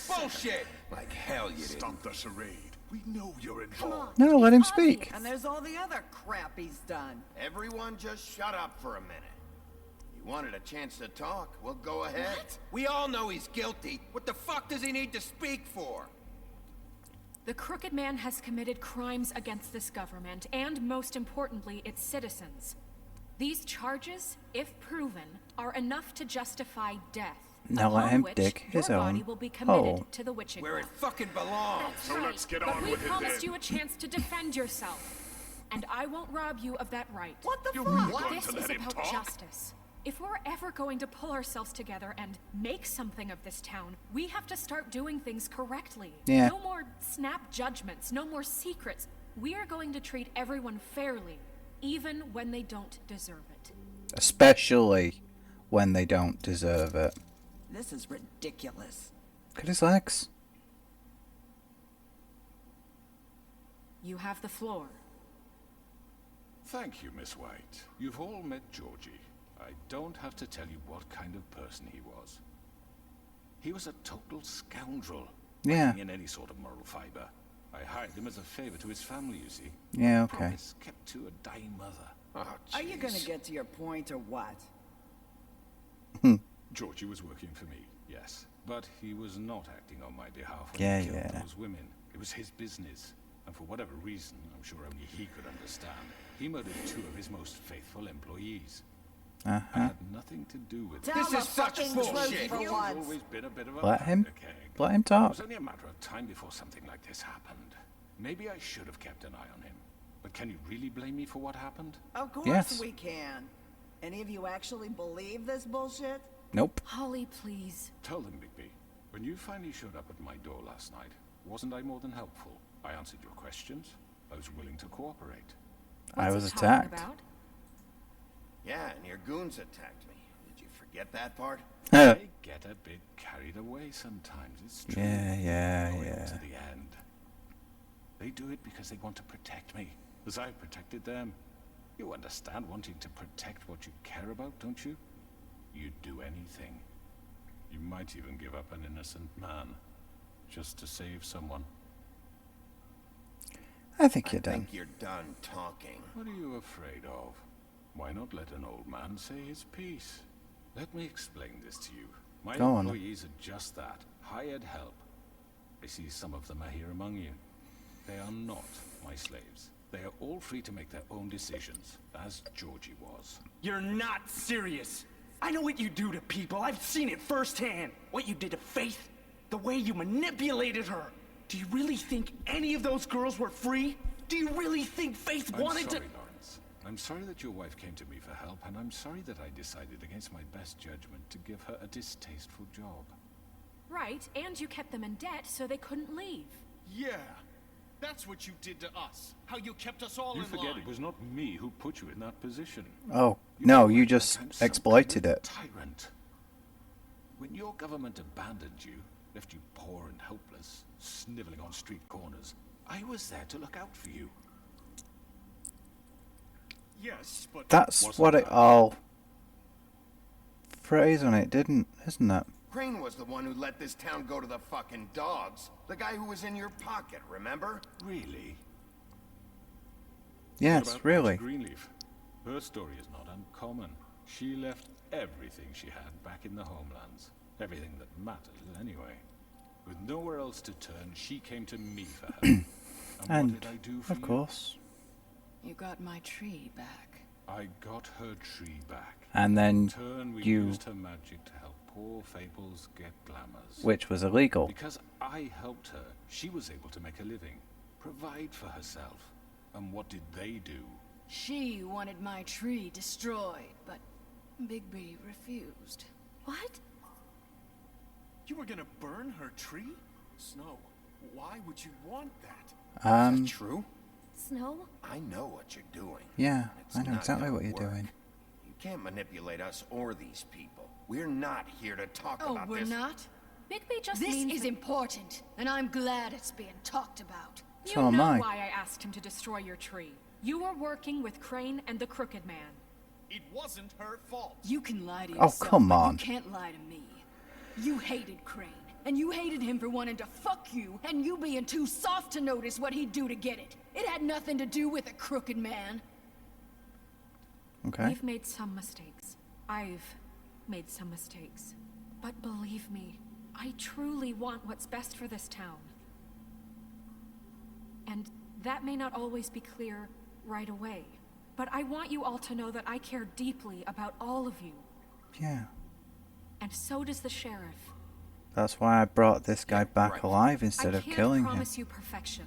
Bullshit! Like hell you didn't. Stop the charade. We know you're involved. No, let him speak. And there's all the other crap he's done. Everyone just shut up for a minute. You wanted a chance to talk? Well, go ahead. We all know he's guilty. What the fuck does he need to speak for? The Crooked Man has committed crimes against this government, and most importantly, its citizens. These charges, if proven, are enough to justify death. Now let upon him which dig his your own body will be committed hole. to the witching Where it well. fucking belongs. That's So right, let's get but on we with it promised then. you a chance to defend yourself, and I won't rob you of that right. What the You're fuck? really going This to is let him about talk? justice. If we're ever going to pull ourselves together and make something of this town, we have to start doing things correctly. Yeah. No more snap judgments, no more secrets. We are going to treat everyone fairly, even when they don't deserve it. Especially when they don't deserve it. This is ridiculous. Look at his legs. You have the floor. Thank you, Miss White. You've all met Georgie. I don't have to tell you what kind of person he was. He was a total scoundrel. Yeah. Lacking in any sort of moral fiber. I hired him as a favor to his family, you see. Yeah, okay. Promise kept to a dying mother. Oh, Are you gonna jeez. get to your point or what? Georgie was working for me, yes. But he was not acting on my behalf when Yeah, he killed yeah. those women. It was his business. And for whatever reason, I'm sure only he could understand, he murdered 2 of his most faithful employees. I Uh-huh. had nothing to do with it. Tell the is such fucking bullshit. truth for He's once. always been a bit of a Let him- powder keg. let him It talk. was only a matter of time before something like this happened. Maybe I should have kept an eye on him. But can you really blame me for what happened? Of course Yes. we can. Any of you actually believe this bullshit? Nope. Holly, please. Tell them, Bigby. When you finally showed up at my door last night, wasn't I more than helpful? I answered your questions. I was willing to cooperate. I What's was he talking attacked. about? Yeah, and your goons attacked me. Did you forget that part? I get a bit carried away sometimes, it's true. Yeah. To the end. They do it because they want to protect me, as I protected them. You understand wanting to protect what you care about, don't you? You'd do anything. You might even give up an innocent man, just to save someone. I think you're I done. think you're done talking. What are you afraid of? Why not let an old man say his piece? Let me explain this to you. My Go on. employees are just that, hired help. I see some of them are here among you. They are not my slaves. They are all free to make their own decisions, as Georgie was. You're not serious. I know what you do to people. I've seen it firsthand. What you did to Faith, the way you manipulated her. Do you really think any of those girls were free? Do you really think Faith I'm wanted sorry, to... Lawrence. I'm sorry that your wife came to me for help, and I'm sorry that I decided against my best judgment to give her a distasteful job. Right, and you kept them in debt so they couldn't leave. Yeah. That's what you did to us. How you kept us all You in forget line. it was not me who put you in that position. Oh, You no, were you like just some kind of exploited it. Tyrant. When your government abandoned you, left you poor and helpless, sniveling on street corners, I was there to look out for you. Yes, but That's Wasn't what it that- all phrase on it, isn't it? Crane was the one who let this town go to the fucking dogs. The guy who was in your pocket, remember? Really? Yes, What about really. Patsy Greenleaf? Her story is not uncommon. She left everything she had back in the homelands. Everything that mattered, anyway. With nowhere else to turn, she came to me for help. And what And, did I do for of you? course. You got my tree back. I got her tree back. And then In turn, we you, used her magic to help poor Fables get glamours. which was illegal. Because I helped her, she was able to make a living, provide for herself. And what did they do? She wanted my tree destroyed, but Bigby refused. What? You were gonna burn her tree? Snow, why would you want that? Is that true? Snow? I know what you're doing. Yeah, It's I know not exactly gonna what you're work. doing. You can't manipulate us or these people. We're not here to talk Oh, about we're this. not? Bigby just This means is that important, and I'm glad it's being talked about. you So am know I. why I asked him to destroy your tree. You were working with Crane and the Crooked Man. It wasn't her fault. You can lie to Oh, yourself, come but on. you can't lie to me. You hated Crane, and you hated him for wanting to fuck you, and you being too soft to notice what he'd do to get it. It had nothing to do with a Crooked Man. Okay. We've made some mistakes. I've made some mistakes. But believe me, I truly want what's best for this town. And that may not always be clear right away. But I want you all to know that I care deeply about all of you. Yeah. And so does the sheriff. That's why I brought this guy back right. alive instead I of can't killing him. promise you perfection.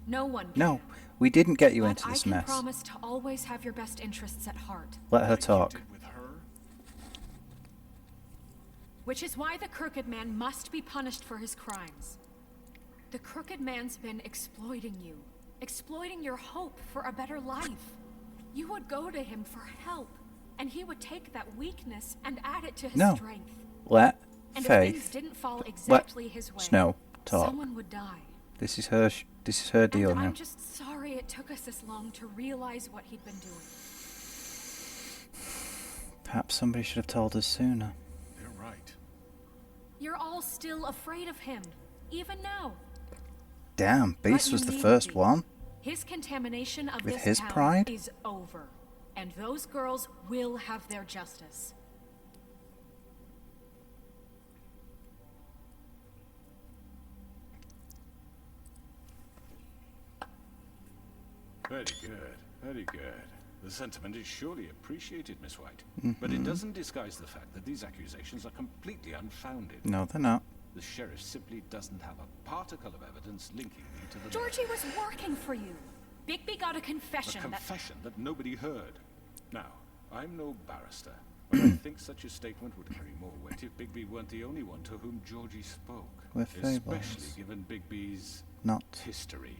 No one can. No, we didn't get you But into this I can mess. promise to always have your best interests at heart. Let her Like you talk. did with her? Which is why the Crooked Man must be punished for his crimes. The Crooked Man's been exploiting you. Exploiting your hope for a better life. You would go to him for help, and he would take that weakness and add it to his No. strength. Let And if things Faith. didn't fall exactly his way, Snow talk. someone would die. This is her. This is her deal And now. I'm just sorry it took us this long to realize what he'd been doing. Perhaps somebody should have told us sooner. They're right. You're all still afraid of him, even now. Damn, Beast But was you the need first to be. one. His contamination of With this his town pride? is over, and those girls will have their justice. Very good, very good. The sentiment is surely appreciated, Miss White. Mm-hmm. But it doesn't disguise the fact that these accusations are completely unfounded. No, they're not. The sheriff simply doesn't have a particle of evidence linking me to the Georgie was working for you. Bigby got a confession. A confession that nobody heard. Now, I'm no barrister, but I think such a statement would carry more weight if Bigby weren't the only one to whom Georgie spoke. We're Fables. Especially given Bigby's Not. history.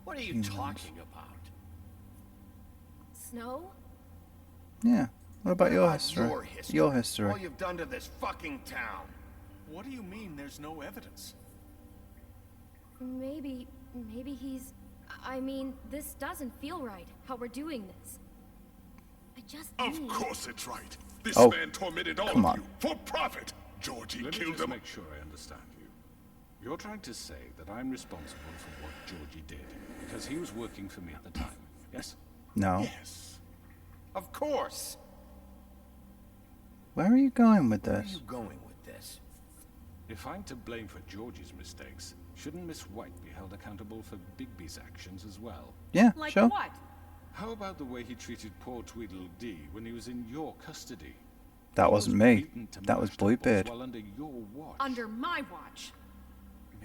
What are you Humans. talking about? Snow? Yeah. What about your About history? Your history. Your history. All you've done to this fucking town. What do you mean there's no evidence? Maybe he's... I mean, this doesn't feel right, how we're doing this. I just Of need... course it's right. This Oh, man tormented all come of on. you for profit. Georgie Let me killed just him. make sure I understand you. You're trying to say that I'm responsible for what Georgie did because he was working for me at the time, yes? No. Yes. Of course. Where are you going with Where are this? you going with this? If I'm to blame for Georgie's mistakes, shouldn't Miss White be held accountable for Bigby's actions as well? Yeah, Like sure. what? How about the way he treated poor Tweedledee when he was in your custody? That He wasn't was me. beaten to That was mashed apples Bluebeard. while under your watch. Under my watch.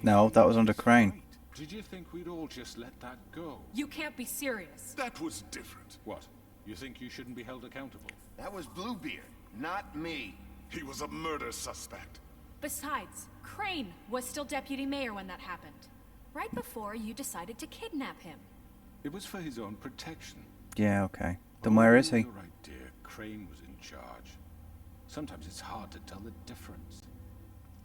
No, that was under Crane. Right. Did you think we'd all just let that go? You can't be serious. That was different. What? You think you shouldn't be held accountable? That was Bluebeard, not me. He was a murder suspect. Besides, Crane was still deputy mayor when that happened. Right before you decided to kidnap him. It was for his own protection. Yeah, okay. Then where is he? You're right, dear. Crane was in charge. Sometimes it's hard to tell the difference.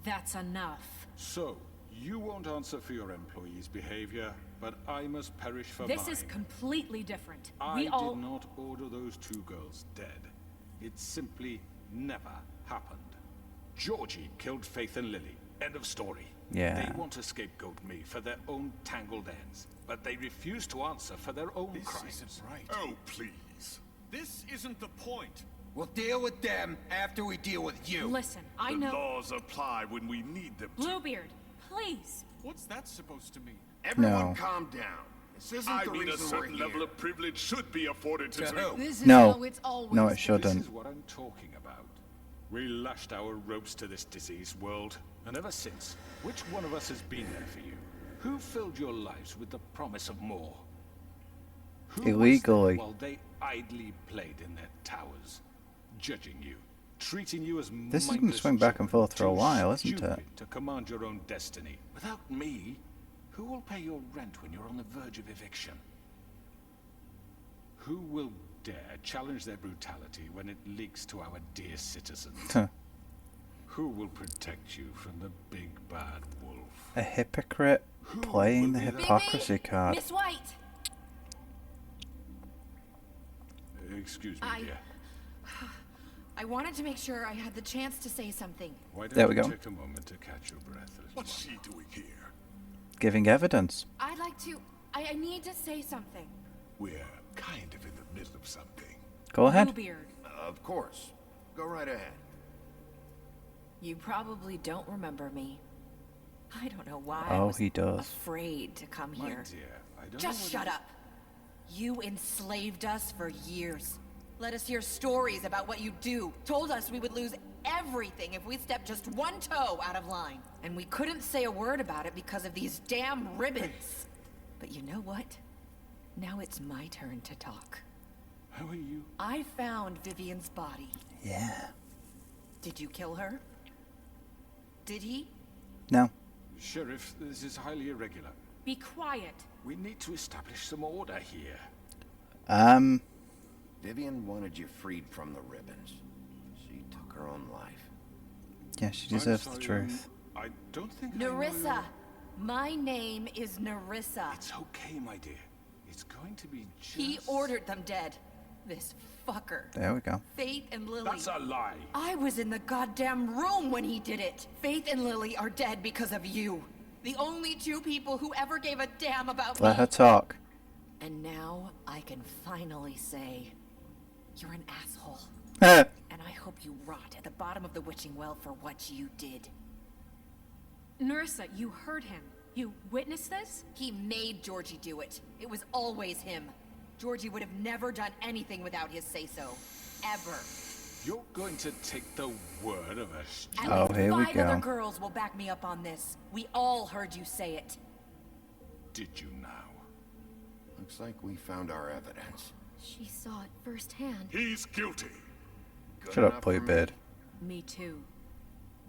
That's enough. So, you won't answer for your employees' behavior, but I must perish for This mine. is completely different. I We all... did not order those two girls dead. It simply never happened. Georgie killed Faith and Lily. End of story. Yeah. They want to scapegoat me for their own tangled ends, but they refuse to answer for their own This crimes. isn't right. Oh, please. This isn't the point. We'll deal with them after we deal with you. Listen, I The know... laws apply when we need them to. Bluebeard, please. What's that supposed to mean? Everyone No. calm down. This isn't I the mean, a reason we're certain here. level of privilege should be afforded to To who? This is No. how it's always No, it been. This shouldn't. is what I'm talking about. We lashed our ropes to this diseased world, and ever since, which one of us has been there for you? Who filled your lives with the promise of more? illegally. While they idly played in their towers, judging you, treating you as This is going to swing back and forth for a while, isn't it? To command your own destiny. Without me, who will pay your rent when you're on the verge of eviction? Who will dare challenge their brutality when it leaks to our dear citizens? Who will protect you from the big bad wolf? A hypocrite playing the hypocrisy card. Miss White! Excuse me, dear. I wanted to make sure I had the chance to say something. Why don't There we you go. take a moment to catch your breath? What's she doing here? Giving evidence. I'd like to... I need to say something. We're kind of in the middle of something. Go ahead. Bluebeard. Of course. Go right ahead. You probably don't remember me. I don't know why Oh, I was he does. afraid to come My here. dear, I don't Just know shut up. You enslaved us for years. Let us hear stories about what you do. Told us we would lose everything if we stepped just one toe out of line. And we couldn't say a word about it because of these damn ribbons. But you know what? Now it's my turn to talk. How are you? I found Vivian's body. Yeah. Did you kill her? Did he? No. Sheriff, this is highly irregular. Be quiet. We need to establish some order here. Vivian wanted you freed from the ribbons. She took her own life. Yeah, she deserves the truth. I don't think Nerissa. My name is Nerissa. It's okay, my dear. It's going to be just... He ordered them dead. This fucker. There we go. Faith and Lily. That's a lie. I was in the goddamn room when he did it. Faith and Lily are dead because of you. The only two people who ever gave a damn about me. Let her talk. And now I can finally say, you're an asshole. Eh. And I hope you rot at the bottom of the witching well for what you did. Nerissa, you heard him. You witnessed this? He made Georgie do it. It was always him. Georgie would have never done anything without his say-so. Ever. You're going to take the word of a stupid... At least here we 5 go. other girls will back me up on this. We all heard you say it. Did you now? Looks like we found our evidence. She saw it firsthand. He's guilty. Good Shut up, enough for me. Playbeard. Me too.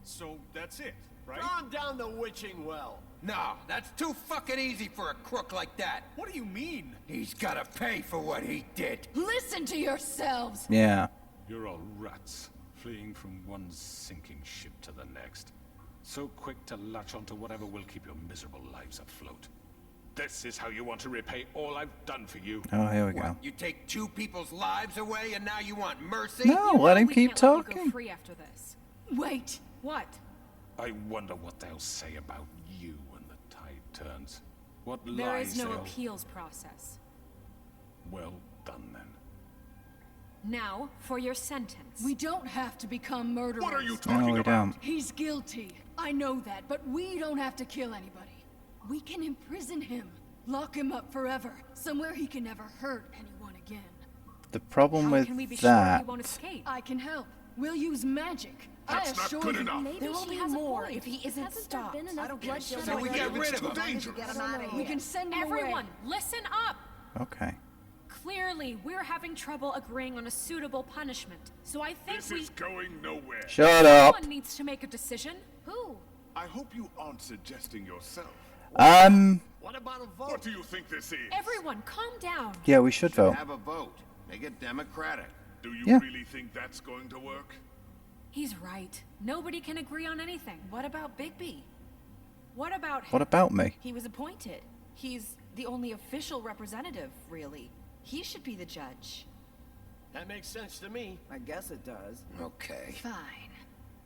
So that's it, right? Throw him down the witching well. No, that's too fucking easy for a crook like that. What do you mean? He's gotta pay for what he did. Listen to yourselves! Yeah. You're all rats, fleeing from one sinking ship to the next. So quick to latch onto whatever will keep your miserable lives afloat. This is how you want to repay all I've done for you. Oh, here we go. What, you take 2 people's lives away and now you want mercy? No, let him keep We can't let you talking. go free after this. Wait! What? I wonder what they'll say about you when the tide turns. What There lies is no they'll... appeals process. Well done, then. Now, for your sentence. We don't have to become murderers. What are you No, talking we about? don't. He's guilty. I know that, but we don't have to kill anybody. We can imprison him. Lock him up forever. Somewhere he can never hurt anyone again. The problem How with can we be sure that... he won't escape? I can help. We'll use magic. That's I not assure good you. enough. Maybe There will she be has a more point. if he isn't Hasn't stopped. there been enough bloodshed? So we get rid of him. Dangerous. Get him out of here. We can send him Everyone, away. listen up! Okay. Clearly, we're having trouble agreeing on a suitable punishment. So I think This is going nowhere. Shut up. Someone needs to make a decision. Who? I hope you aren't suggesting yourself. What about a vote? What do you think this is? Everyone, calm down. Yeah, we should vote. Have a vote. Make it democratic. Do you Yeah. really think that's going to work? He's right. Nobody can agree on anything. What about Bigby? What about him? What about me? He was appointed. He's the only official representative, really. He should be the judge. That makes sense to me. I guess it does. Okay. Fine.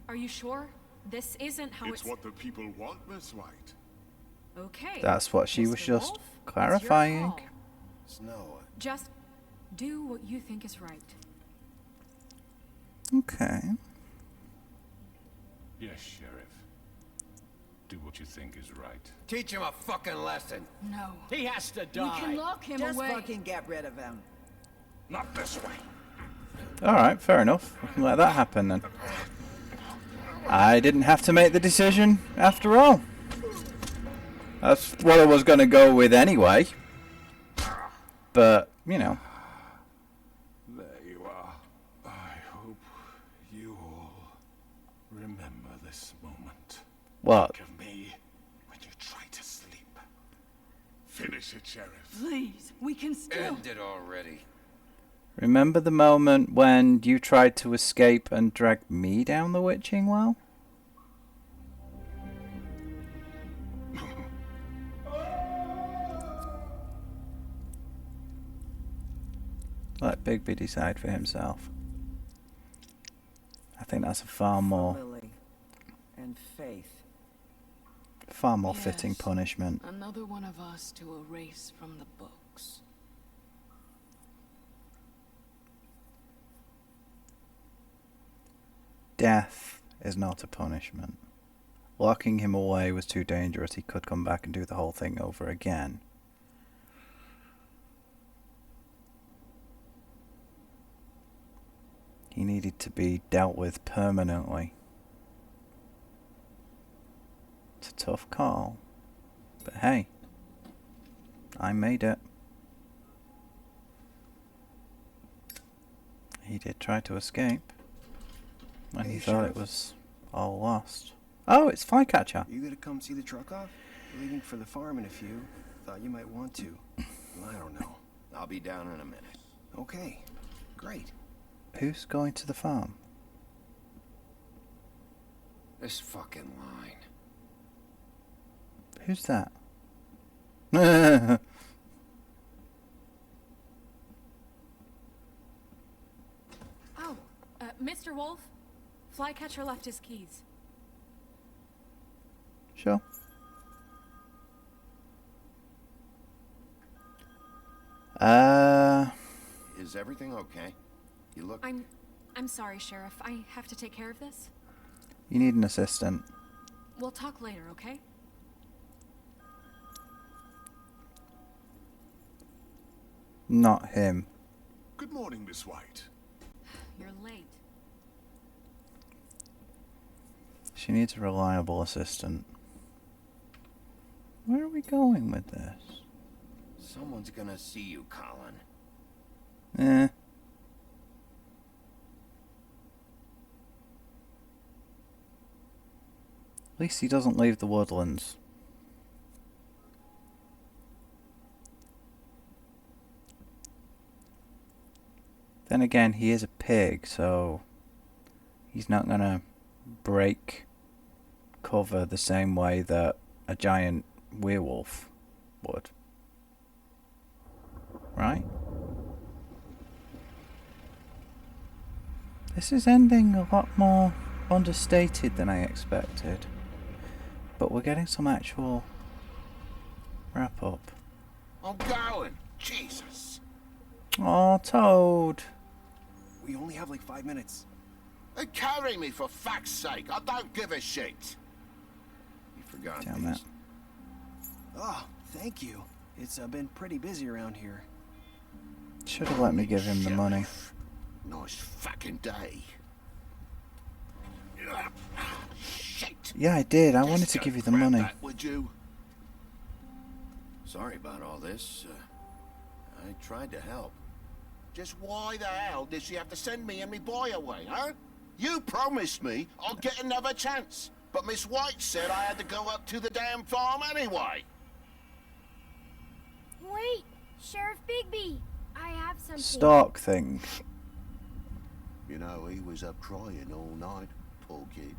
Are you sure? This isn't how It's what the people want, Miss White. Okay. That's what she was Mr. just Wolf, clarifying. It's your call. Snow. Just do what you think is right. Okay. Yes, Sheriff. Do what you think is right. Teach him a fucking lesson. No. He has to We die. can lock him Just away. fucking get rid of him. Not this way. Alright, fair enough. We can let that happen then. I didn't have to make the decision after all. That's what I was going to go with anyway. But you know. There you are. I hope you all remember this moment. What? Think of me when you try to sleep. Finish it, Sheriff. Please, we can still... End it already. Remember the moment when you tried to escape and drag me down the witching well? Let Bigby decide for himself. I think that's a far more Lily and Faith. fitting punishment. Another one of us to erase from the books. Death is not a punishment. Locking him away was too dangerous. He could come back and do the whole thing over again. He needed to be dealt with permanently. It's a tough call. But hey, I made it. He did try to escape. And he thought it was all lost. Oh, it's Flycatcher. You gonna come see the truck off? We're leaving for the farm in a few. Thought you might want to. Well, I don't know. I'll be down in a minute. Okay, great. Who's going to the farm? This fucking line. Who's that? Oh, Mr. Wolf, Flycatcher left his keys. Sure. Is everything okay? You look... I'm sorry, Sheriff. I have to take care of this. You need an assistant. We'll talk later, okay? Not him. Good morning, Miss White. You're late. She needs a reliable assistant. Where are we going with this? Someone's gonna see you, Colin. Eh. At least he doesn't leave the woodlands. Then again, he is a pig, so he's not gonna break cover the same way that a giant werewolf would. Right? This is ending a lot more understated than I expected. But we're getting some actual wrap up. I'm going! Jesus! Oh, Toad. We only have like 5 minutes. Hey, carry me for fuck's sake! I don't give a shit! You forgot Damn these. it. Oh, thank you. It's been pretty busy around here. Should have let me give him the money. Nice fucking day. Shit! Yeah, I did. I wanted to Just give you the grab money. that, would you? Sorry about all this. I tried to help. Just why the hell did she have to send me and me boy away, huh? You promised me I'd get another chance, but Miss White said I had to go up to the damn farm anyway. Wait, Sheriff Bigby, I have something. Stalk thing. You know, he was up crying all night, poor kid.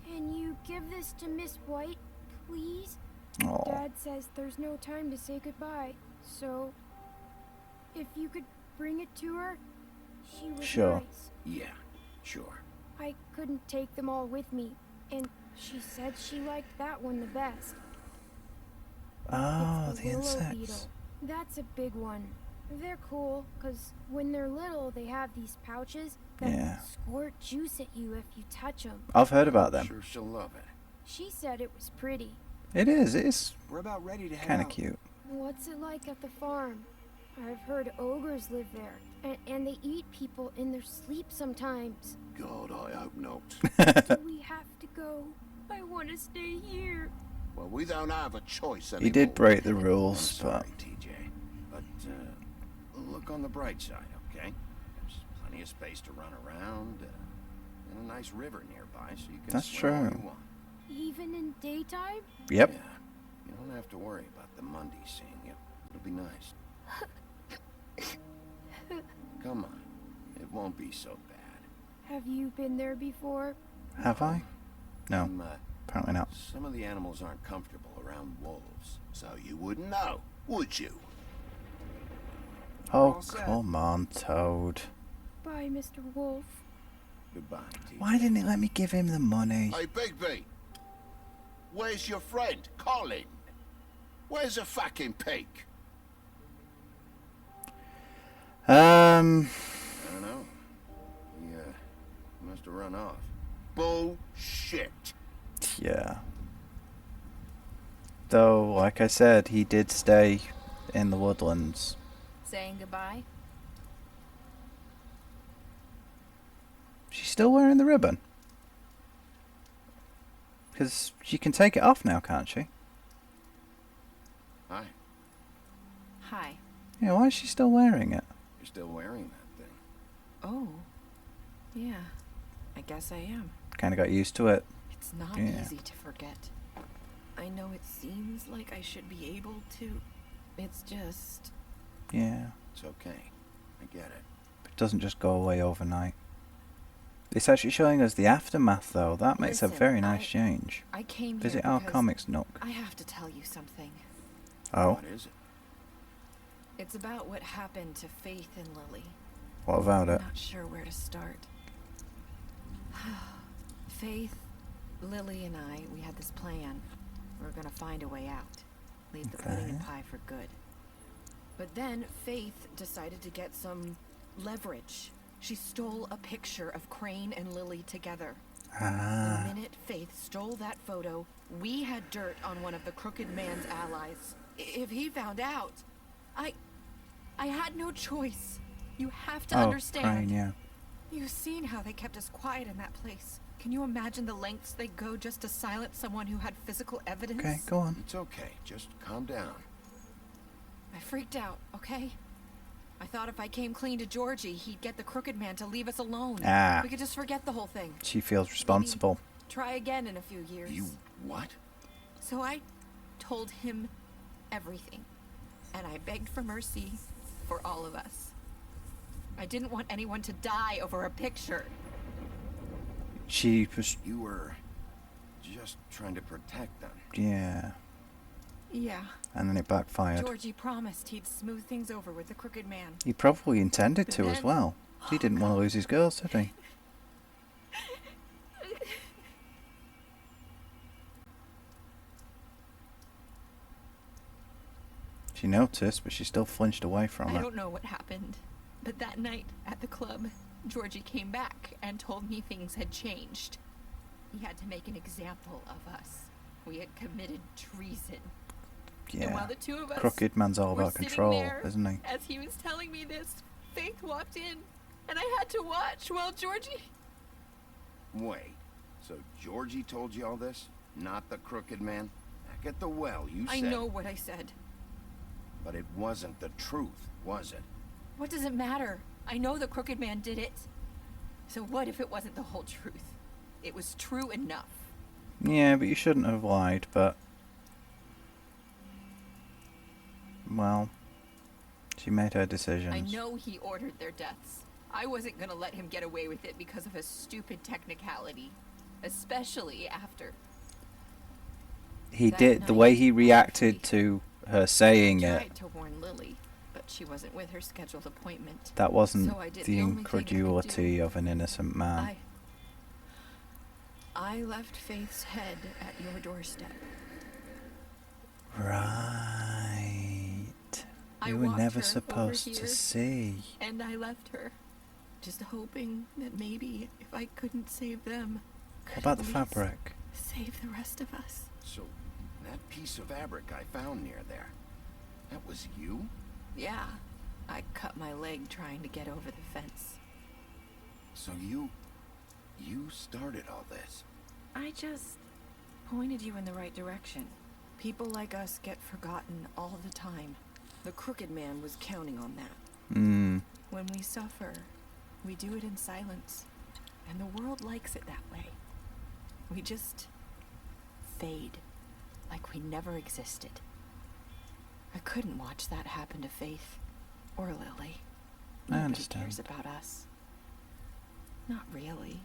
Can you give this to Miss White, please? Aw. Dad says there's no time to say goodbye, so if you could bring it to her, she was Sure. nice. Yeah, sure. I couldn't take them all with me, and she said she liked that one the best. Oh, It's the willow insects. beetle. That's a big one. They're cool, because when they're little, they have these pouches that Yeah. squirt juice at you if you touch them. I've heard about them. Sure she'll love it. She said it was pretty. It is. It's We're about ready to head kind of out. cute. What's it like at the farm? I've heard ogres live there, and they eat people in their sleep sometimes. God, I hope not. Do we have to go? I want to stay here. Well, we don't have a choice anymore. He did break the rules, I'm but sorry, TJ. But, look on the bright side, okay? There's plenty of space to run around, and a nice river nearby, so you can That's swim all true. you want. Even in daytime? Yep. Yeah. You don't have to worry about the Monday seeing you. It'll be nice. Come on. It won't be so bad. Have you been there before? Have I? No, apparently not. Some of the animals aren't comfortable around wolves. So you wouldn't know, would you? Oh, come on, Toad. Bye, Mr. Wolf. Goodbye, TJ. Why didn't he let me give him the money? Hey, Bigby. Where's your friend, Colin? Where's the fucking pig? I don't know. He must have run off. Bullshit. Yeah. Though, like I said, he did stay in the woodlands. Saying goodbye? She's still wearing the ribbon. Because she can take it off now, can't she? Hi. Hi. Yeah, why is she still wearing it? You're still wearing that thing. Oh. Yeah. I guess I am. Kind of got used to it. It's not Yeah. easy to forget. I know it seems like I should be able to. It's just... Yeah. It's okay. I get it. It doesn't just go away overnight. It's actually showing us the aftermath, though. That makes a Listen, very nice change. I came Visit here our because comics nook. I have to tell you something. Oh, What is it? It's about what happened to Faith and Lily. what about it? I'm not sure where to start. Faith, Lily, and I, we had this plan. We were gonna find a way out. Leave the pudding and pie for good. But then Faith decided to get some leverage. She stole a picture of Crane and Lily together. Ah. The minute Faith stole that photo, we had dirt on one of the Crooked Man's allies. If he found out, I had no choice. You have to understand. Crane, yeah. You've seen how they kept us quiet in that place. Can you imagine the lengths they go just to silence someone who had physical evidence? Okay, go on. It's okay. Just calm down. I freaked out, okay? I thought if I came clean to Georgie, he'd get the Crooked Man to leave us alone. Ah. We could just forget the whole thing. She feels responsible. Try again in a few years. You what? So I told him everything. And I begged for mercy for all of us. I didn't want anyone to die over a picture. She was... You were just trying to protect them. Yeah. Yeah. And then it backfired. Georgie promised he'd smooth things over with the Crooked Man. He probably intended But to as then- well. He didn't want to lose his girls, did he? She noticed, but she still flinched away from I it. don't know what happened, but that night at the club, Georgie came back and told me things had changed. He had to make an example of us. We had committed treason. And Yeah. while the two of us Crooked Man's all were about sitting control, there, isn't he? As he was telling me this, Faith walked in, and I had to watch while Georgie... Wait. So Georgie told you all this? Not the Crooked Man? Back at the well, you said... I know what I said. But it wasn't the truth, was it? What does it matter? I know the Crooked Man did it. So what if it wasn't the whole truth? It was true enough. Yeah, but you shouldn't have lied, but... Well, she made her decisions. I know he ordered their deaths. I wasn't gonna let him get away with it because of a stupid technicality. Especially after... He that did. The night, way he reacted to her saying I it, tried to warn Lily, but she wasn't with her scheduled appointment. that wasn't So I did the only thing I could incredulity of an innocent man. I left Faith's head at your doorstep. Right. I You were walked never her supposed over to here, see. And I left her, just hoping that maybe if I couldn't save them, What about the at least fabric? save the rest of us. So, that piece of fabric I found near there, that was you? Yeah, I cut my leg trying to get over the fence. So you started all this? I just pointed you in the right direction. People like us get forgotten all the time. The Crooked Man was counting on that. When we suffer, we do it in silence. And the world likes it that way. We just fade, like we never existed. I couldn't watch that happen to Faith or Lily. I understand. Nobody cares about us. Not really.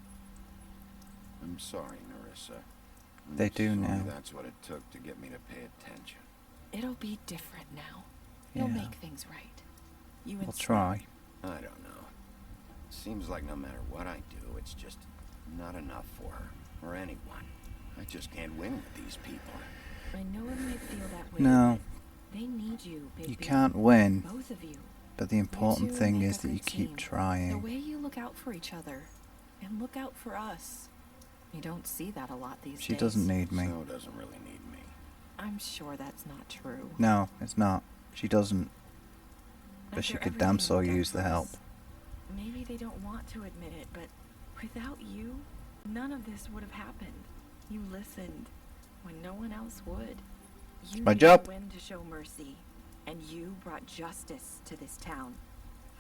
I'm sorry, Nerissa. They do Sorry now. That's what it took to get me to pay attention. It'll be different now. You'll Yeah. make things right. You and I'll try. I don't know. Seems like no matter what I do, it's just not enough for her or anyone. I just can't win with these people. I know it might feel that way. No. but They need you, baby. You can't win. Both of you. But the important two thing make is a that you good keep team. The trying. way you look out for each other and look out for us. You don't see that a lot these days. She doesn't need me. Snow doesn't really need me. I'm sure that's not true. No, it's not. She doesn't. But she After could damn everything so you've done use for the us, help. Maybe they don't want to admit it, but without you, none of this would have happened. You listened when no one else would. You my knew job. when to show mercy, and you brought justice to this town.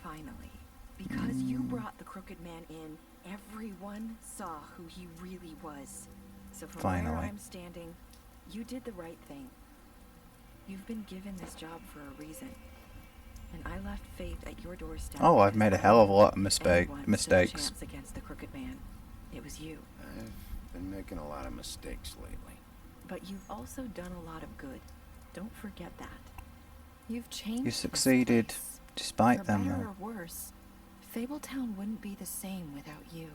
Finally. Because you brought the Crooked Man in, everyone saw who he really was. So from where Finally. I'm standing, you did the right thing. You've been given this job for a reason. And I left Faith at your doorstep. Oh, I've made a hell of a lot of Anyone stood a mistakes. chance against the Crooked Man. It was you. I've been making a lot of mistakes lately. But you've also done a lot of good. Don't forget that. You've changed. You this succeeded, place. despite For them, better though. or worse, Fabletown wouldn't be the same without you.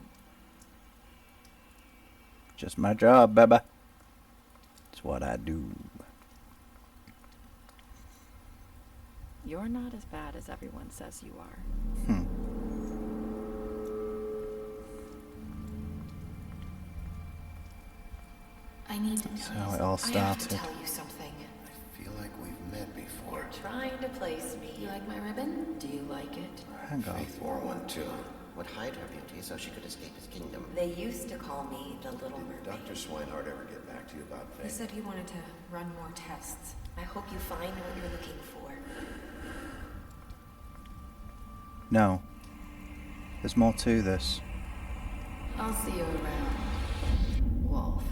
Just my job, baby. It's what I do. You're not as bad as everyone says you are. I need to That's how it all started. tell you something. I feel like we've met before. Trying to place me. You like my ribbon? Do you like it? Hang on. Faith wore one too. Would hide her beauty so she could escape his kingdom. They used to call me the Little Mermaid. Dr. Swinehart ever get back to you about He Faith? said he wanted to run more tests. I hope you find what you're looking for. No. There's more to this. I'll see you around, Wolf.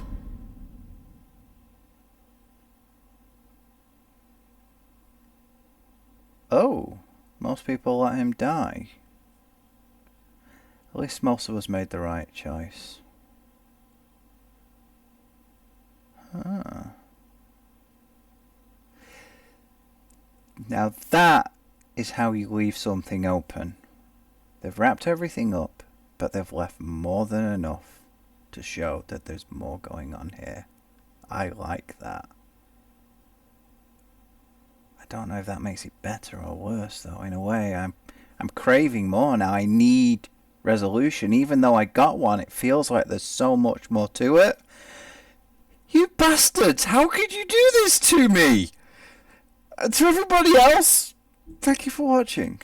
Oh, most people let him die. At least most of us made the right choice. Huh. Now that is how you leave something open. They've wrapped everything up, but they've left more than enough to show that there's more going on here. I like that. I don't know if that makes it better or worse, though. In a way, I'm craving more now. I need resolution. Even though I got one, it feels like there's so much more to it. You bastards! How could you do this to me? And to everybody else, thank you for watching.